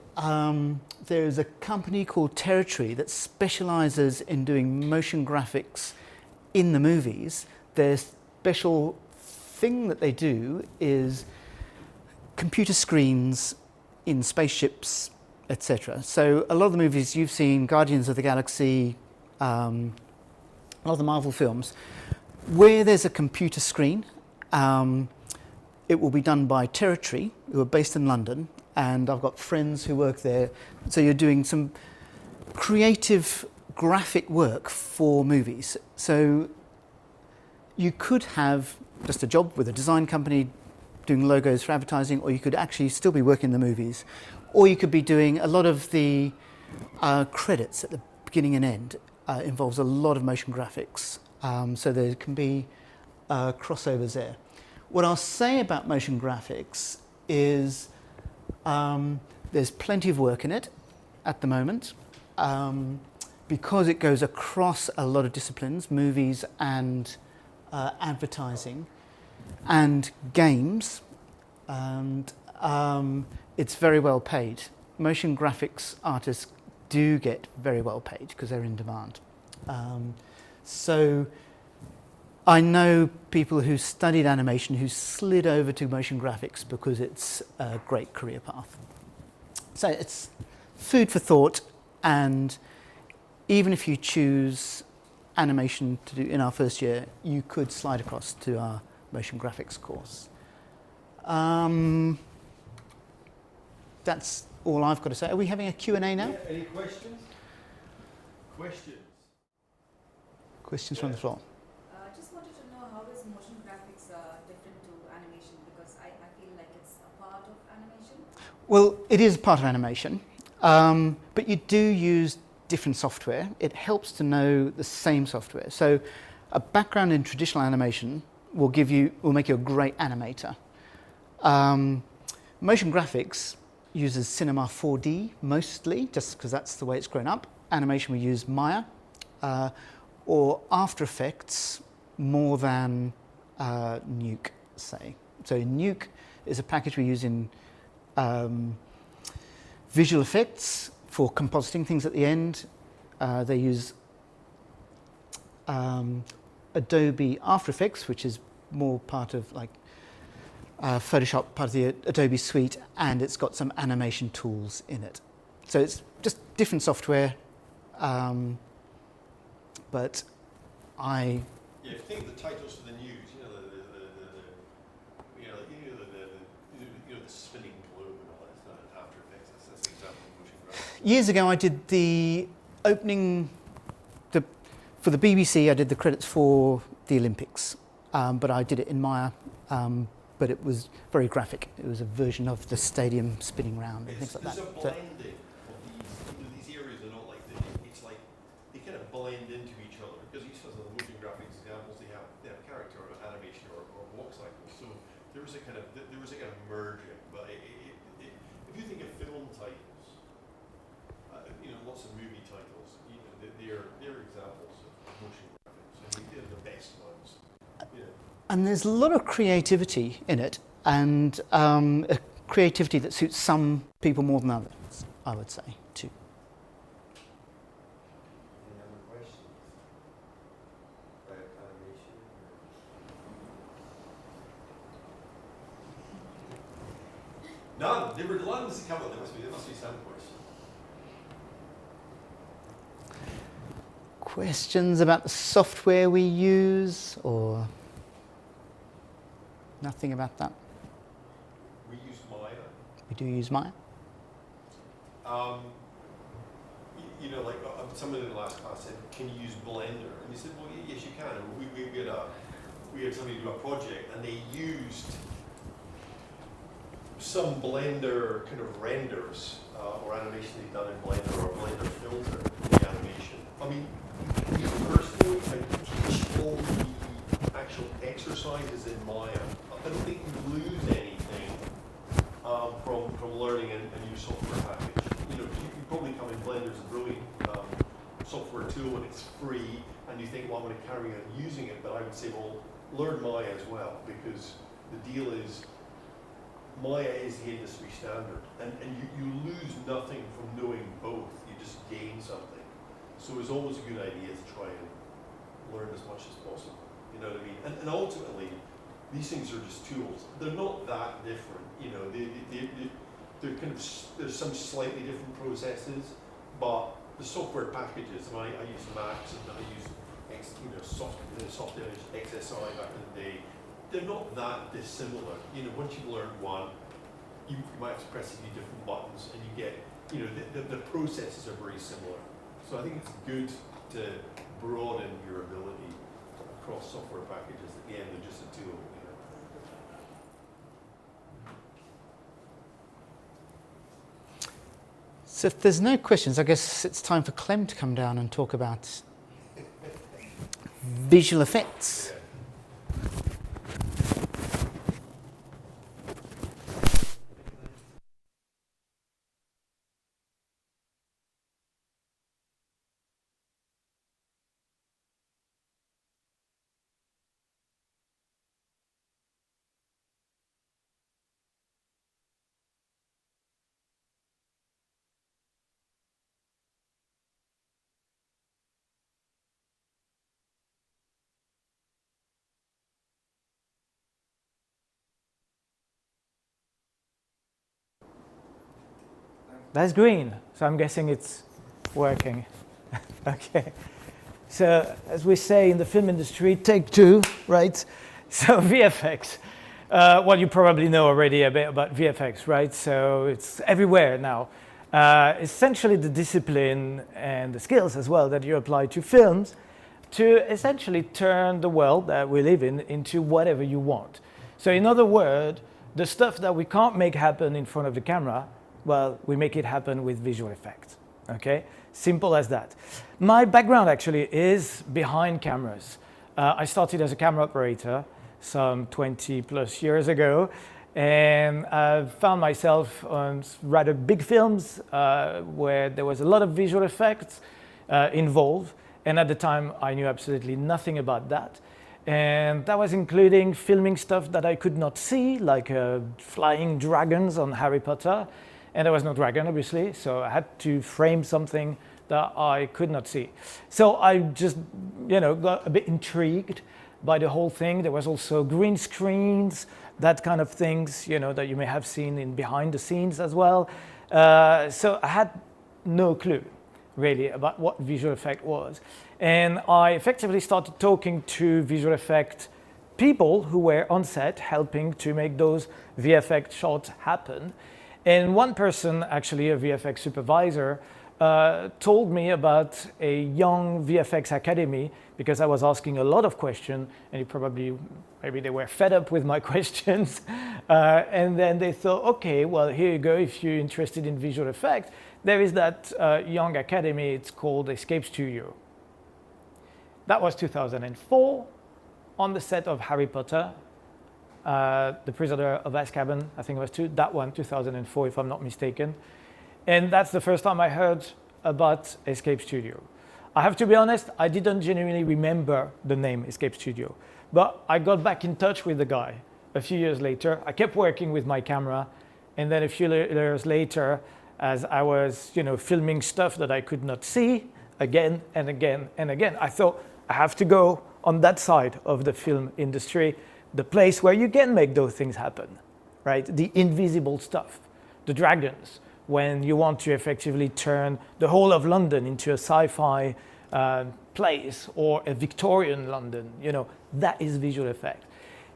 there's a company called Territory that specializes in doing motion graphics in the movies. Their special thing that they do is computer screens in spaceships, etc. So a lot of the movies you've seen, Guardians of the Galaxy, a lot of the Marvel films, where there's a computer screen, it will be done by Territory, who are based in London, and I've got friends who work there. So you're doing some creative graphic work for movies. So you could have just a job with a design company doing logos for advertising, or you could actually still be working in the movies, or you could be doing a lot of the credits at the beginning and end. Involves a lot of motion graphics, so there can be crossovers there. What I'll say about motion graphics is there's plenty of work in it at the moment, because it goes across a lot of disciplines, movies and advertising and games, and it's very well paid. Motion graphics artists do get very well paid because they're in demand. So I know people who studied animation who slid over to motion graphics because it's a great career path. So it's food for thought, and even if you choose animation to do in our first year, you could slide across to our motion graphics course. That's all I've got to say. Are we having a Q&A now? Yeah, any questions? Questions from the floor. Just wanted to know, how is motion graphics different to animation? Because I feel like it's a part of animation. Well, it is part of animation, but you do use different software. It helps to know the same software. So a background in traditional animation will make you a great animator. Motion graphics uses Cinema 4D mostly, just because that's the way it's grown up. Animation, we use Maya or After Effects more than Nuke, say. So Nuke is a package we use in visual effects for compositing things at the end. They use Adobe After Effects, which is more part of like Photoshop, part of the Adobe suite, and it's got some animation tools in it. So it's just different software, but Yeah, if you think of the titles for the news, the spinning globe and all that stuff, After Effects, that's an example of motion graphics. years ago I did the opening, for the BBC I did the credits for the Olympics, but I did it in Maya, but it was very graphic. It was a version of the stadium spinning round and things like that. There's a blending of these areas are not like, it's like they kind of blend into each other, because each of the motion graphics examples, they have character or animation or walk cycles. So there was a kind of merging. But if you think of film titles, lots of movie titles, they're examples of motion graphics. I think they're the best ones. And there's a lot of creativity in it, and a creativity that suits some people more than others, I would say, too. Any other questions about animation? None. There were ones to cover. There must be some questions. Questions about the software we use, or nothing about that? We use Maya. We do use Maya. Like someone in the last class said, "Can you use Blender?" And we said, "Well, yes, you can." And we had somebody do a project, and they used some Blender kind of renders or animation they've done in Blender or Blender filter for the animation. I mean, me personally, I teach all the actual exercises in Maya. I don't think you lose anything from learning a new software package. You probably come in Blender's a brilliant software tool and it's free, and you think, well, I'm going to carry on using it, but I would say, well, learn Maya as well, because the deal is Maya is the industry standard, and you lose nothing from knowing both, you just gain something. So it's always a good idea to try and learn as much as possible, you know what I mean? And ultimately, these things are just tools. They're not that different, they're kind of, there's some slightly different processes, but the software packages, I use Max and I use soft image XSI back in the day. They're not that dissimilar. Once you've learned one, you might have to press a few different buttons, and you get the processes are very similar. So I think it's good to broaden your ability across software packages. At the end, they're just a tool. So if there's no questions, I guess it's time for Clem to come down and talk about visual effects. That's green, so I'm guessing it's working. Okay. So, as we say in the film industry, take two, right? So VFX. Well, you probably know already a bit about VFX, right? So it's everywhere now. Essentially the discipline and the skills as well that you apply to films to essentially turn the world that we live in into whatever you want. So in other words, the stuff that we can't make happen in front of the camera, well, we make it happen with visual effects, okay? Simple as that. My background actually is behind cameras. I started as a camera operator, some 20 plus years ago. And I found myself on rather big films where there was a lot of visual effects involved. And at the time, I knew absolutely nothing about that. And that was including filming stuff that I could not see, like flying dragons on Harry Potter. And there was no dragon, obviously, so I had to frame something that I could not see. So I just, got a bit intrigued by the whole thing. There was also green screens, that kind of things, that you may have seen in behind the scenes as well. So I had no clue, really, about what visual effect was. And I effectively started talking to visual effect people who were on set helping to make those VFX shots happen. And one person, actually a VFX supervisor, told me about a young VFX academy because I was asking a lot of questions and maybe they were fed up with my questions. And then they thought, okay, well, here you go. If you're interested in visual effects, there is that young academy. It's called Escape Studio. That was 2004 on the set of Harry Potter. The Prisoner of Azkaban, I think it was that one, 2004, if I'm not mistaken. And that's the first time I heard about Escape Studio. I have to be honest, I didn't genuinely remember the name Escape Studio, but I got back in touch with the guy a few years later. I kept working with my camera, and then a few years later, as I was, filming stuff that I could not see again and again and again, I thought I have to go on that side of the film industry, the place where you can make those things happen, right? The invisible stuff, the dragons, when you want to effectively turn the whole of London into a sci-fi place or a Victorian London, that is visual effect.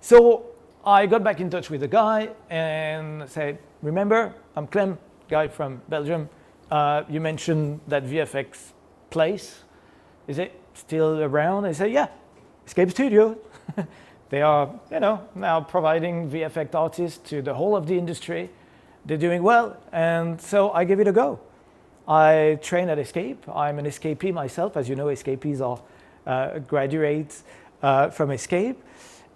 So I got back in touch with the guy and said, remember, I'm Clem, guy from Belgium. You mentioned that VFX place. Is it still around? I said, yeah, Escape Studio. They are, now providing VFX artists to the whole of the industry. They're doing well, and so I gave it a go. I train at Escape. I'm an escapee myself. As you know, escapees are graduates from Escape.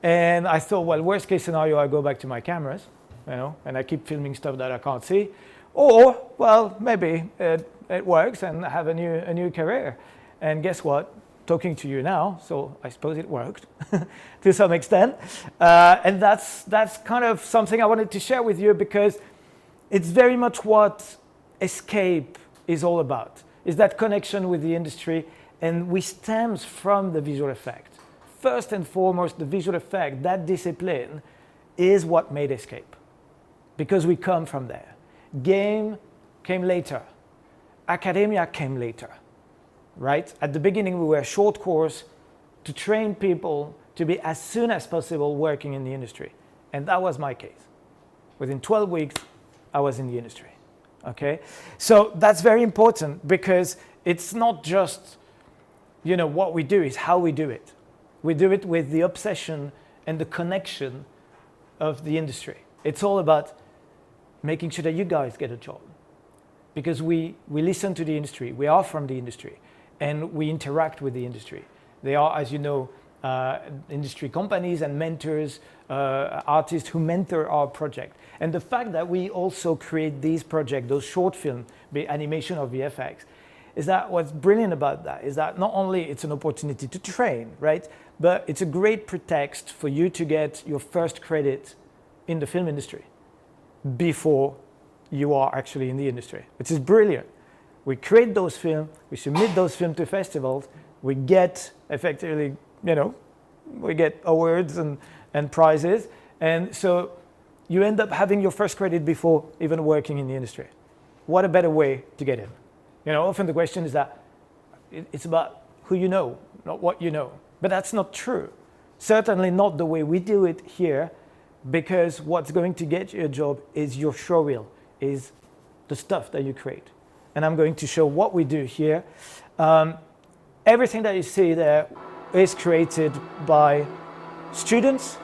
And I thought, well, worst case scenario, I go back to my cameras, and I keep filming stuff that I can't see. Or, well, maybe it works and I have a new career. And guess what? Talking to you now, so I suppose it worked to some extent. And that's kind of something I wanted to share with you because it's very much what Escape is all about, is that connection with the industry, and we stems from the visual effect. First and foremost, the visual effect, that discipline, is what made Escape, because we come from there. Game came later. Academia came later, right? At the beginning, we were a short course to train people to be as soon as possible working in the industry. And that was my case. Within 12 weeks, I was in the industry, okay? So that's very important because it's not just, what we do, it's how we do it. We do it with the obsession and the connection of the industry. It's all about making sure that you guys get a job because we listen to the industry, we are from the industry, and we interact with the industry. They are, as you know, industry companies and mentors, artists who mentor our project. And the fact that we also create these projects, those short films, be it animation or VFX, is that what's brilliant about that is that not only it's an opportunity to train, right? But it's a great pretext for you to get your first credit in the film industry before you are actually in the industry, which is brilliant. We create those films, we submit those films to festivals, we get effectively, we get awards and prizes. And so you end up having your first credit before even working in the industry. What a better way to get in? Often the question is that it's about who you know, not what you know. But that's not true. Certainly not the way we do it here, because what's going to get you a job is your showreel, is the stuff that you create. And I'm going to show what we do here. Everything that you see there is created by students.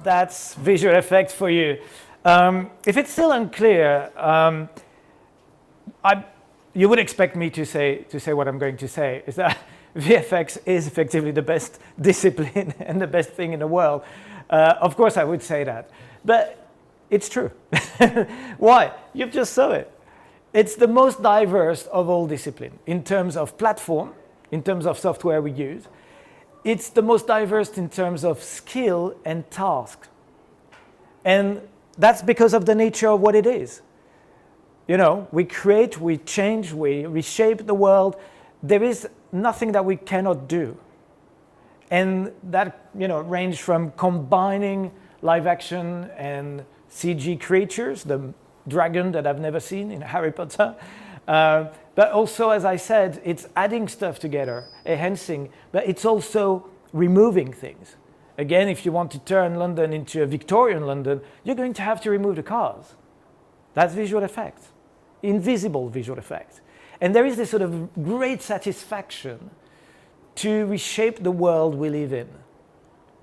that's visual effects for you. If it's still unclear, you would expect me to say what I'm going to say, is that VFX is effectively the best discipline and the best thing in the world. Of course, I would say that, but it's true. Why? You've just saw it. It's the most diverse of all disciplines in terms of platform, in terms of software we use. It's the most diverse in terms of skill and task. And that's because of the nature of what it is. You know, we create, we change, we reshape the world. There is nothing that we cannot do. And that, you know, range from combining live action and CG creatures, the dragon that I've never seen in Harry Potter. But also, as I said, it's adding stuff together, enhancing, but it's also removing things. Again, if you want to turn London into a Victorian London, you're going to have to remove the cars. That's visual effects, invisible visual effects. And there is this sort of great satisfaction to reshape the world we live in,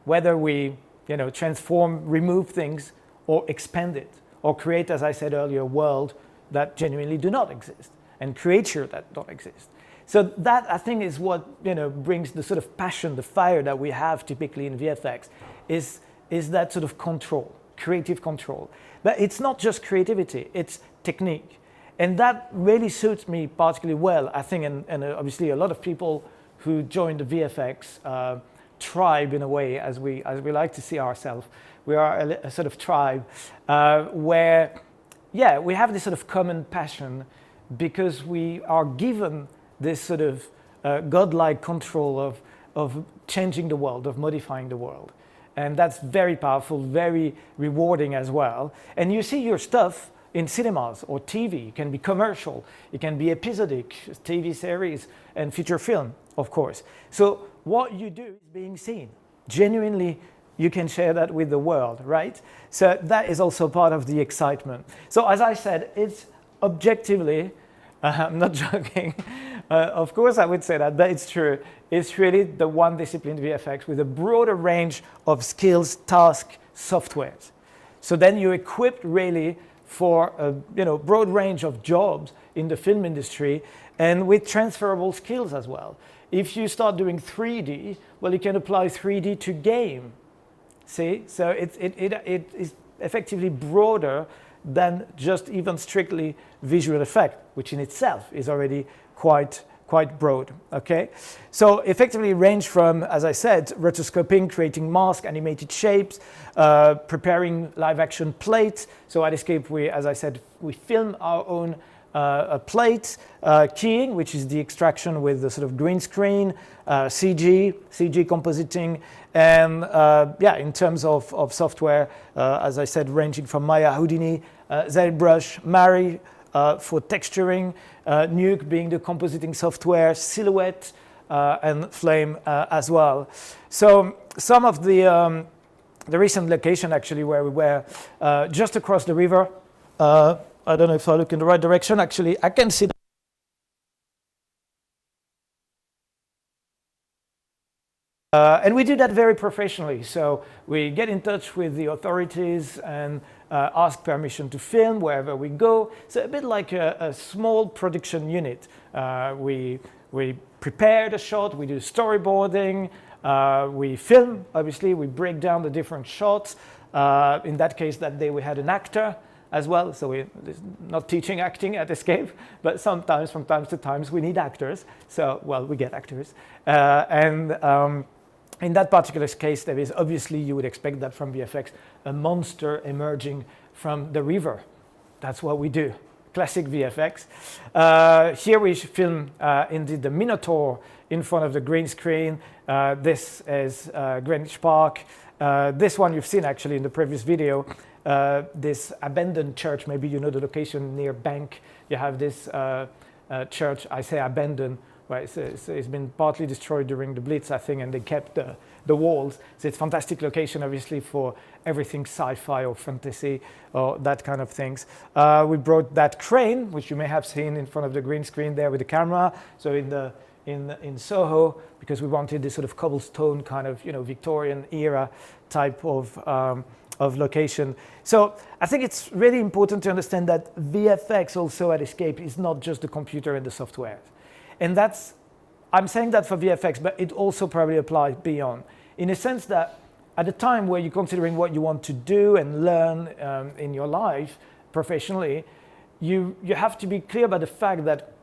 whether we, you know, transform, remove things, or expand it, or create, as I said earlier, a world that genuinely do not exist, and creatures that don't exist. So that, I think, is what, you know, brings the sort of passion, the fire that we have typically in VFX, is that sort of control, creative control. But it's not just creativity, it's technique. And that really suits me particularly well, I think, and obviously a lot of people who join the VFX tribe in a way, as we like to see ourselves. We are a sort of tribe where, yeah, we have this sort of common passion because we are given this sort of godlike control of changing the world, of modifying the world. And that's very powerful, very rewarding as well. And you see your stuff in cinemas or TV. It can be commercial, it can be episodic, TV series and feature film, of course. So what you do is being seen. Genuinely, you can share that with the world, right? So that is also part of the excitement. So as I said, it's objectively, I'm not joking, of course I would say that, but it's true. It's really the one discipline, VFX, with a broader range of skills, tasks, softwares. So then you're equipped really for a broad range of jobs in the film industry and with transferable skills as well. If you start doing 3D, well, you can apply 3D to game. See, so it is effectively broader than just even strictly visual effect, which in itself is already quite broad, okay? So effectively range from, as I said, rotoscoping, creating masks, animated shapes, preparing live action plates. So at Escape, as I said, we film our own plate, keying, which is the extraction with the sort of green screen, CG compositing, and yeah, in terms of software, as I said, ranging from Maya, Houdini, ZBrush, Mari for texturing, Nuke being the compositing software, Silhouette, and Flame as well. So some of the recent location actually where we were just across the river. I don't know if I look in the right direction. Actually, I can see that. And we do that very professionally. So we get in touch with the authorities and ask permission to film wherever we go. So a bit like a small production unit. We prepare the shot, we do storyboarding, we film, obviously, we break down the different shots. In that case, that day we had an actor as well, so we're not teaching acting at Escape, but sometimes, from time to time, we need actors. So, well, we get actors. In that particular case, there is obviously, you would expect that from VFX, a monster emerging from the river. That's what we do, classic VFX. Here we film indeed the Minotaur in front of the green screen. This is Greenwich Park. This one you've seen actually in the previous video. This abandoned church, maybe you know the location near Bank. You have this church, I say abandoned, right? So it's been partly destroyed during the Blitz, I think, and they kept the walls. So it's a fantastic location, obviously, for everything sci-fi or fantasy or that kind of things. We brought that crane, which you may have seen in front of the green screen there with the camera. So in Soho, because we wanted this sort of cobblestone kind of, Victorian era type of of location. So I think it's really important to understand that VFX also at Escape is not just the computer and the software. And I'm saying that for VFX, but it also probably applies beyond. In a sense that at the time where you're considering what you want to do and learn in your life professionally, you have to be clear about the fact that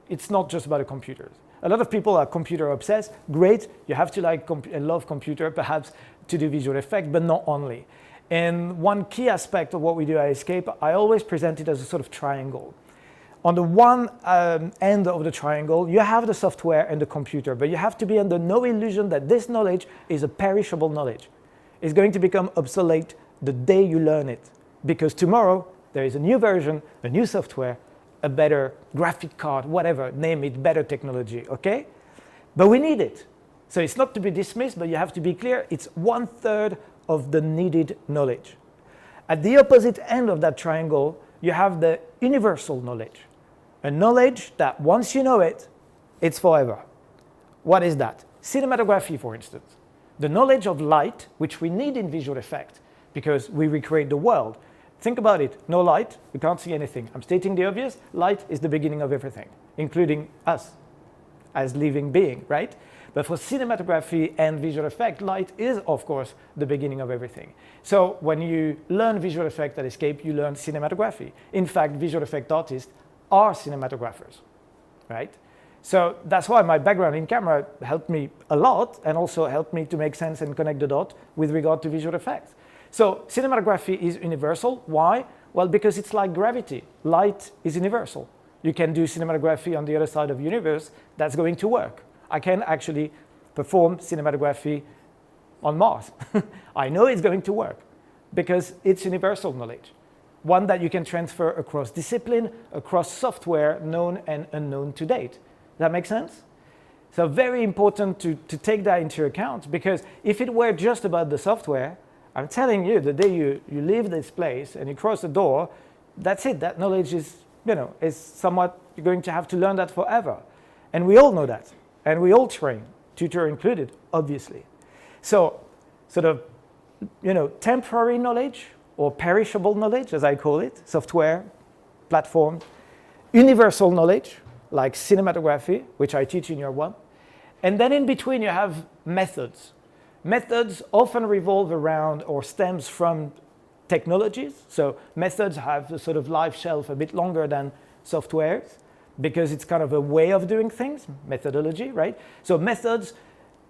it's not just about the computers. A lot of people are computer obsessed. Great, you have to like and love computer perhaps to do visual effect, but not only. And one key aspect of what we do at Escape, I always present it as a sort of triangle. On the one end of the triangle, you have the software and the computer, but you have to be under no illusion that this knowledge is a perishable knowledge. It's going to become obsolete the day you learn it, because tomorrow there is a new version, a new software, a better graphic card, whatever, name it, better technology, okay? But we need it. So it's not to be dismissed, but you have to be clear, it's 1/3 of the needed knowledge. At the opposite end of that triangle, you have the universal knowledge. A knowledge that once you know it, it's forever. What is that? Cinematography, for instance. The knowledge of light, which we need in visual effect, because we recreate the world. Think about it. No light, we can't see anything. I'm stating the obvious. Light is the beginning of everything, including us as living being, right? But for cinematography and visual effect, light is, of course, the beginning of everything. So when you learn visual effect at Escape, you learn cinematography. In fact, visual effect artists are cinematographers, right? So that's why my background in camera helped me a lot and also helped me to make sense and connect the dot with regard to visual effects. So cinematography is universal. Why? Well, because it's like gravity. Light is universal. You can do cinematography on the other side of the universe. That's going to work. I can actually perform cinematography on Mars. I know it's going to work because it's universal knowledge. One that you can transfer across discipline, across software known and unknown to date. Does that make sense? So very important to take that into account, because if it were just about the software, I'm telling you, the day you leave this place and you cross the door, that's it. That knowledge is, is somewhat, you're going to have to learn that forever. And we all know that. And we all train, tutor included, obviously. So sort of, temporary knowledge or perishable knowledge, as I call it, software, platform, universal knowledge, like cinematography, which I teach in year 1. And then in between you have methods. Methods often revolve around or stems from technologies. So methods have a sort of life shelf a bit longer than softwares because it's kind of a way of doing things, methodology, right? So methods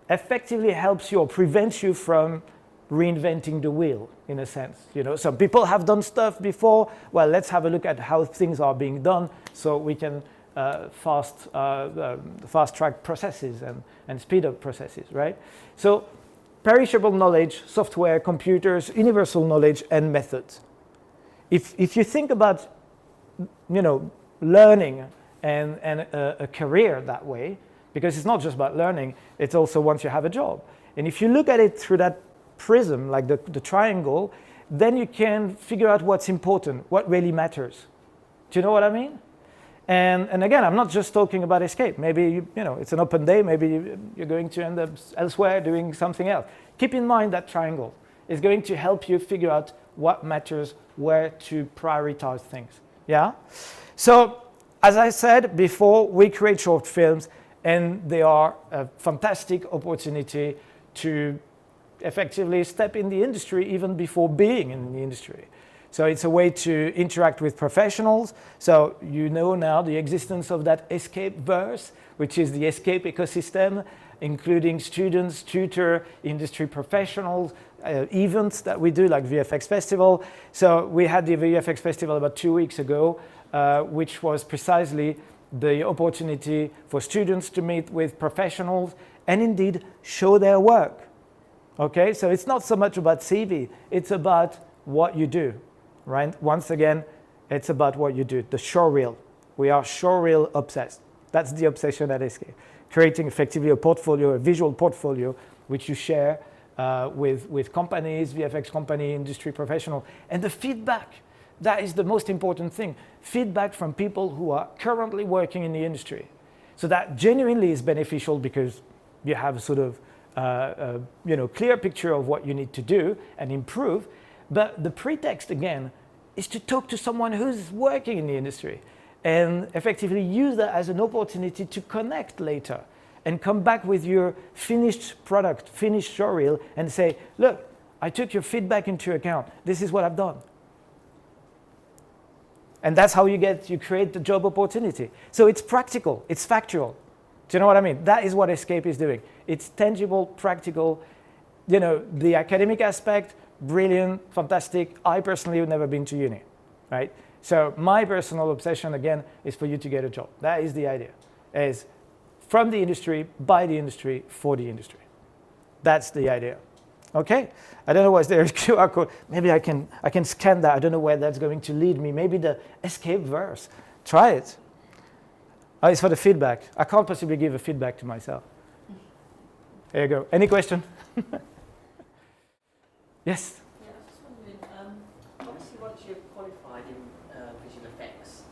effectively helps you or prevents you from reinventing the wheel, in a sense. Some people have done stuff before. Well, let's have a look at how things are being done so we can fast track processes and speed up processes, right? So perishable knowledge, software, computers, universal knowledge, and methods. If you think about, learning and a career that way, because it's not just about learning, it's also once you have a job. And if you look at it through that prism, like the triangle, then you can figure out what's important, what really matters. Do you know what I mean? And again, I'm not just talking about Escape. Maybe, it's an open day. Maybe you're going to end up elsewhere doing something else. Keep in mind that triangle is going to help you figure out what matters, where to prioritize things. Yeah? So, as I said before, we create short films, and they are a fantastic opportunity to effectively step in the industry even before being in the industry. So it's a way to interact with professionals. So you know now the existence of that Escape verse, which is the Escape ecosystem, including students, tutor, industry professionals, events that we do like VFX Festival. So we had the VFX Festival about 2 weeks ago, which was precisely the opportunity for students to meet with professionals and indeed show their work. Okay, so it's not so much about CV, it's about what you do. Right? Once again, it's about what you do, the showreel. We are showreel obsessed. That's the obsession at Escape. Creating effectively a portfolio, a visual portfolio, which you share with companies, VFX company, industry professional. And the feedback, that is the most important thing. Feedback from people who are currently working in the industry. So that genuinely is beneficial because you have a sort of clear picture of what you need to do and improve. But the pretext, again, is to talk to someone who's working in the industry and effectively use that as an opportunity to connect later and come back with your finished product, finished showreel, and say, look, I took your feedback into account. This is what I've done. And that's how you create the job opportunity. So it's practical, it's factual. Do you know what I mean? That is what Escape is doing. It's tangible, practical. You know, the academic aspect, brilliant, fantastic. I personally have never been to uni, right? So my personal obsession, again, is for you to get a job. That is the idea, is from the industry, by the industry, for the industry. That's the idea. Okay, I don't know what's there. QR code. Maybe I can scan that. I don't know where that's going to lead me. Maybe the escape verse. Try it. Oh, it's for the feedback. I can't possibly give a feedback to myself. There you go. Any question? Yes. Yeah, I was just wondering. Obviously, once you're qualified in visual effects,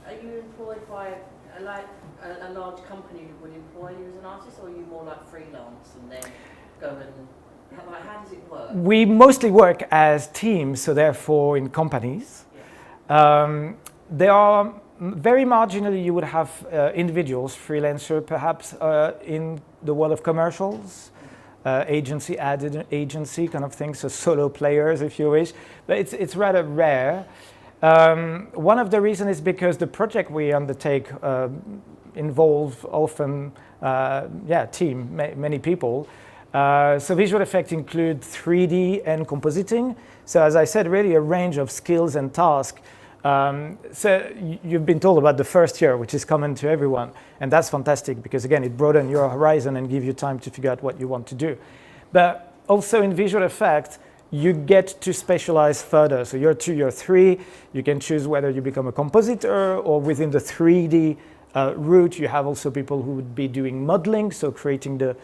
are you employed by a large company who would employ you as an artist, or are you more like freelance and then go and how does it work? We mostly work as teams, so therefore in companies. Yeah. There are very marginally you would have individuals, freelancer perhaps in the world of commercials, agency, ad agency kind of thing, so solo players if you wish, but it's rather rare. One of the reasons is because the project we undertake involve often team, many people. So visual effects include 3D and compositing. So as I said, really a range of skills and tasks. So you've been told about the first year, which is common to everyone. And that's fantastic because, again, it broadens your horizon and gives you time to figure out what you want to do. But also in visual effects, you get to specialize further. So year 2, year 3, you can choose whether you become a compositor or within the 3D route, you have also people who would be doing modeling, so creating the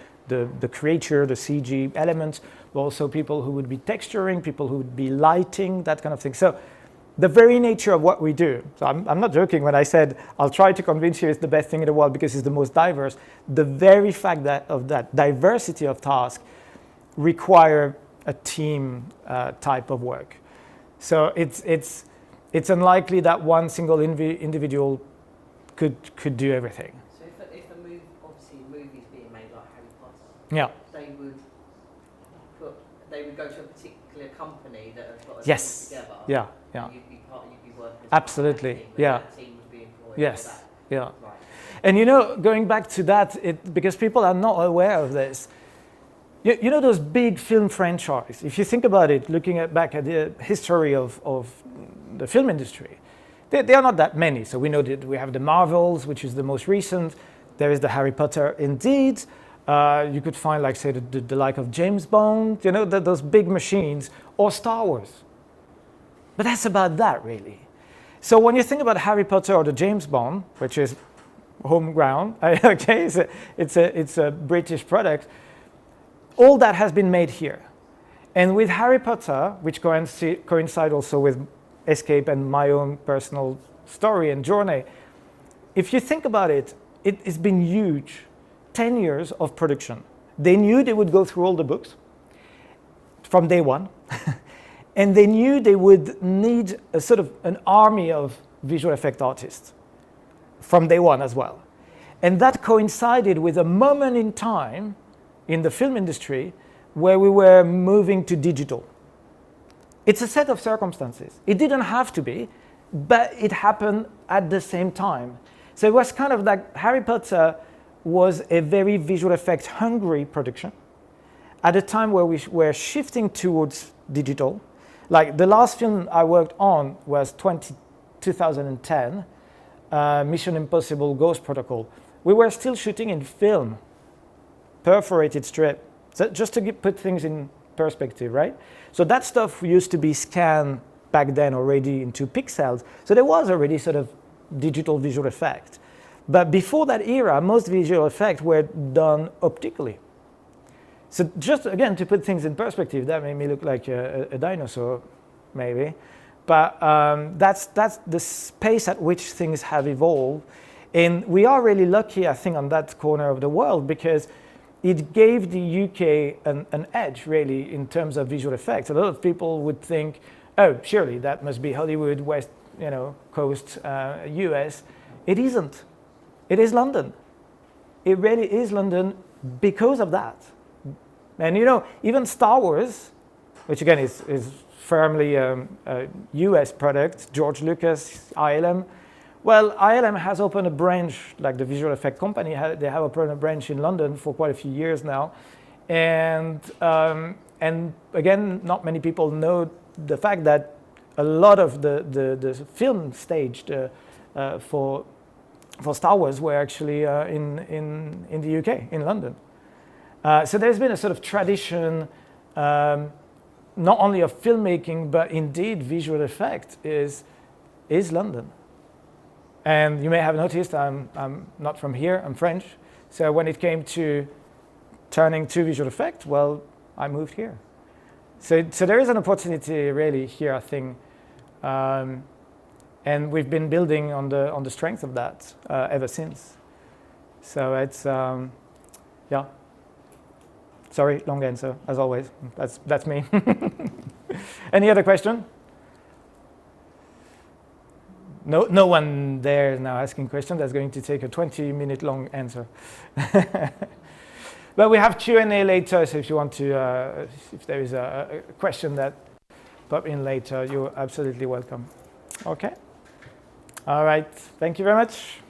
creature, the CG elements, but also people who would be texturing, people who would be lighting, that kind of thing. So the very nature of what we do, so I'm not joking when I said I'll try to convince you it's the best thing in the world because it's the most diverse. The very fact of that diversity of tasks require a team type of work. So it's unlikely that one single individual could do everything. So if a movie, obviously movies being made like Harry Potter, yeah, they would go to a particular company that have got a yes, team together. Yeah. You'd be working as absolutely, part of that team, yeah. That team would be employed. Yes, yeah. Right. And you know, going back to that, because people are not aware of this. You know those big film franchises. If you think about it, looking back at the history of the film industry, there are not that many. So we know that we have the Marvels, which is the most recent. There is the Harry Potter, indeed. You could find, like, say, the like of James Bond. You know, those big machines, or Star Wars. But that's about that, really. So when you think about Harry Potter or the James Bond, which is home ground, okay, it's a British product. All that has been made here. And with Harry Potter, which coincide also with Escape and my own personal story and journey, if you think about it, it's been huge. 10 years of production. They knew they would go through all the books from day one. And they knew they would need a sort of an army of visual effect artists from day one as well. And that coincided with a moment in time in the film industry where we were moving to digital. It's a set of circumstances. It didn't have to be, but it happened at the same time. So it was kind of like Harry Potter was a very visual effect hungry production at a time where we were shifting towards digital. Like the last film I worked on was 2010, Mission Impossible Ghost Protocol. We were still shooting in film, perforated strip, so just to put things in perspective, right? So that stuff used to be scanned back then already into pixels, so there was already sort of digital visual effect. But before that era, most visual effects were done optically. So just, again, to put things in perspective, that made me look like a dinosaur, maybe. But that's the space at which things have evolved. And we are really lucky, I think, on that corner of the world, because it gave the UK an edge, really, in terms of visual effects. A lot of people would think, oh, surely that must be Hollywood, West, Coast, US. It isn't. It is London. It really is London because of that. And even Star Wars, which again is firmly a US product, George Lucas, ILM. Well, ILM has opened a branch, like the visual effect company, they have opened a branch in London for quite a few years now. And again, not many people know the fact that a lot of the film staged for Star Wars were actually in the UK, in London. So there's been a sort of tradition, not only of filmmaking, but indeed visual effect is London. And you may have noticed I'm not from here, I'm French. So when it came to turning to visual effect, well, I moved here. So there is an opportunity really here, I think. And we've been building on the strength of that ever since. So it's, yeah. Sorry, long answer, as always. That's me. Any other question? No one there is now asking questions. That's going to take a 20-minute long answer. But we have Q&A later, so if you want to, if there is a question that pop in later, you're absolutely welcome. Okay? All right, thank you very much.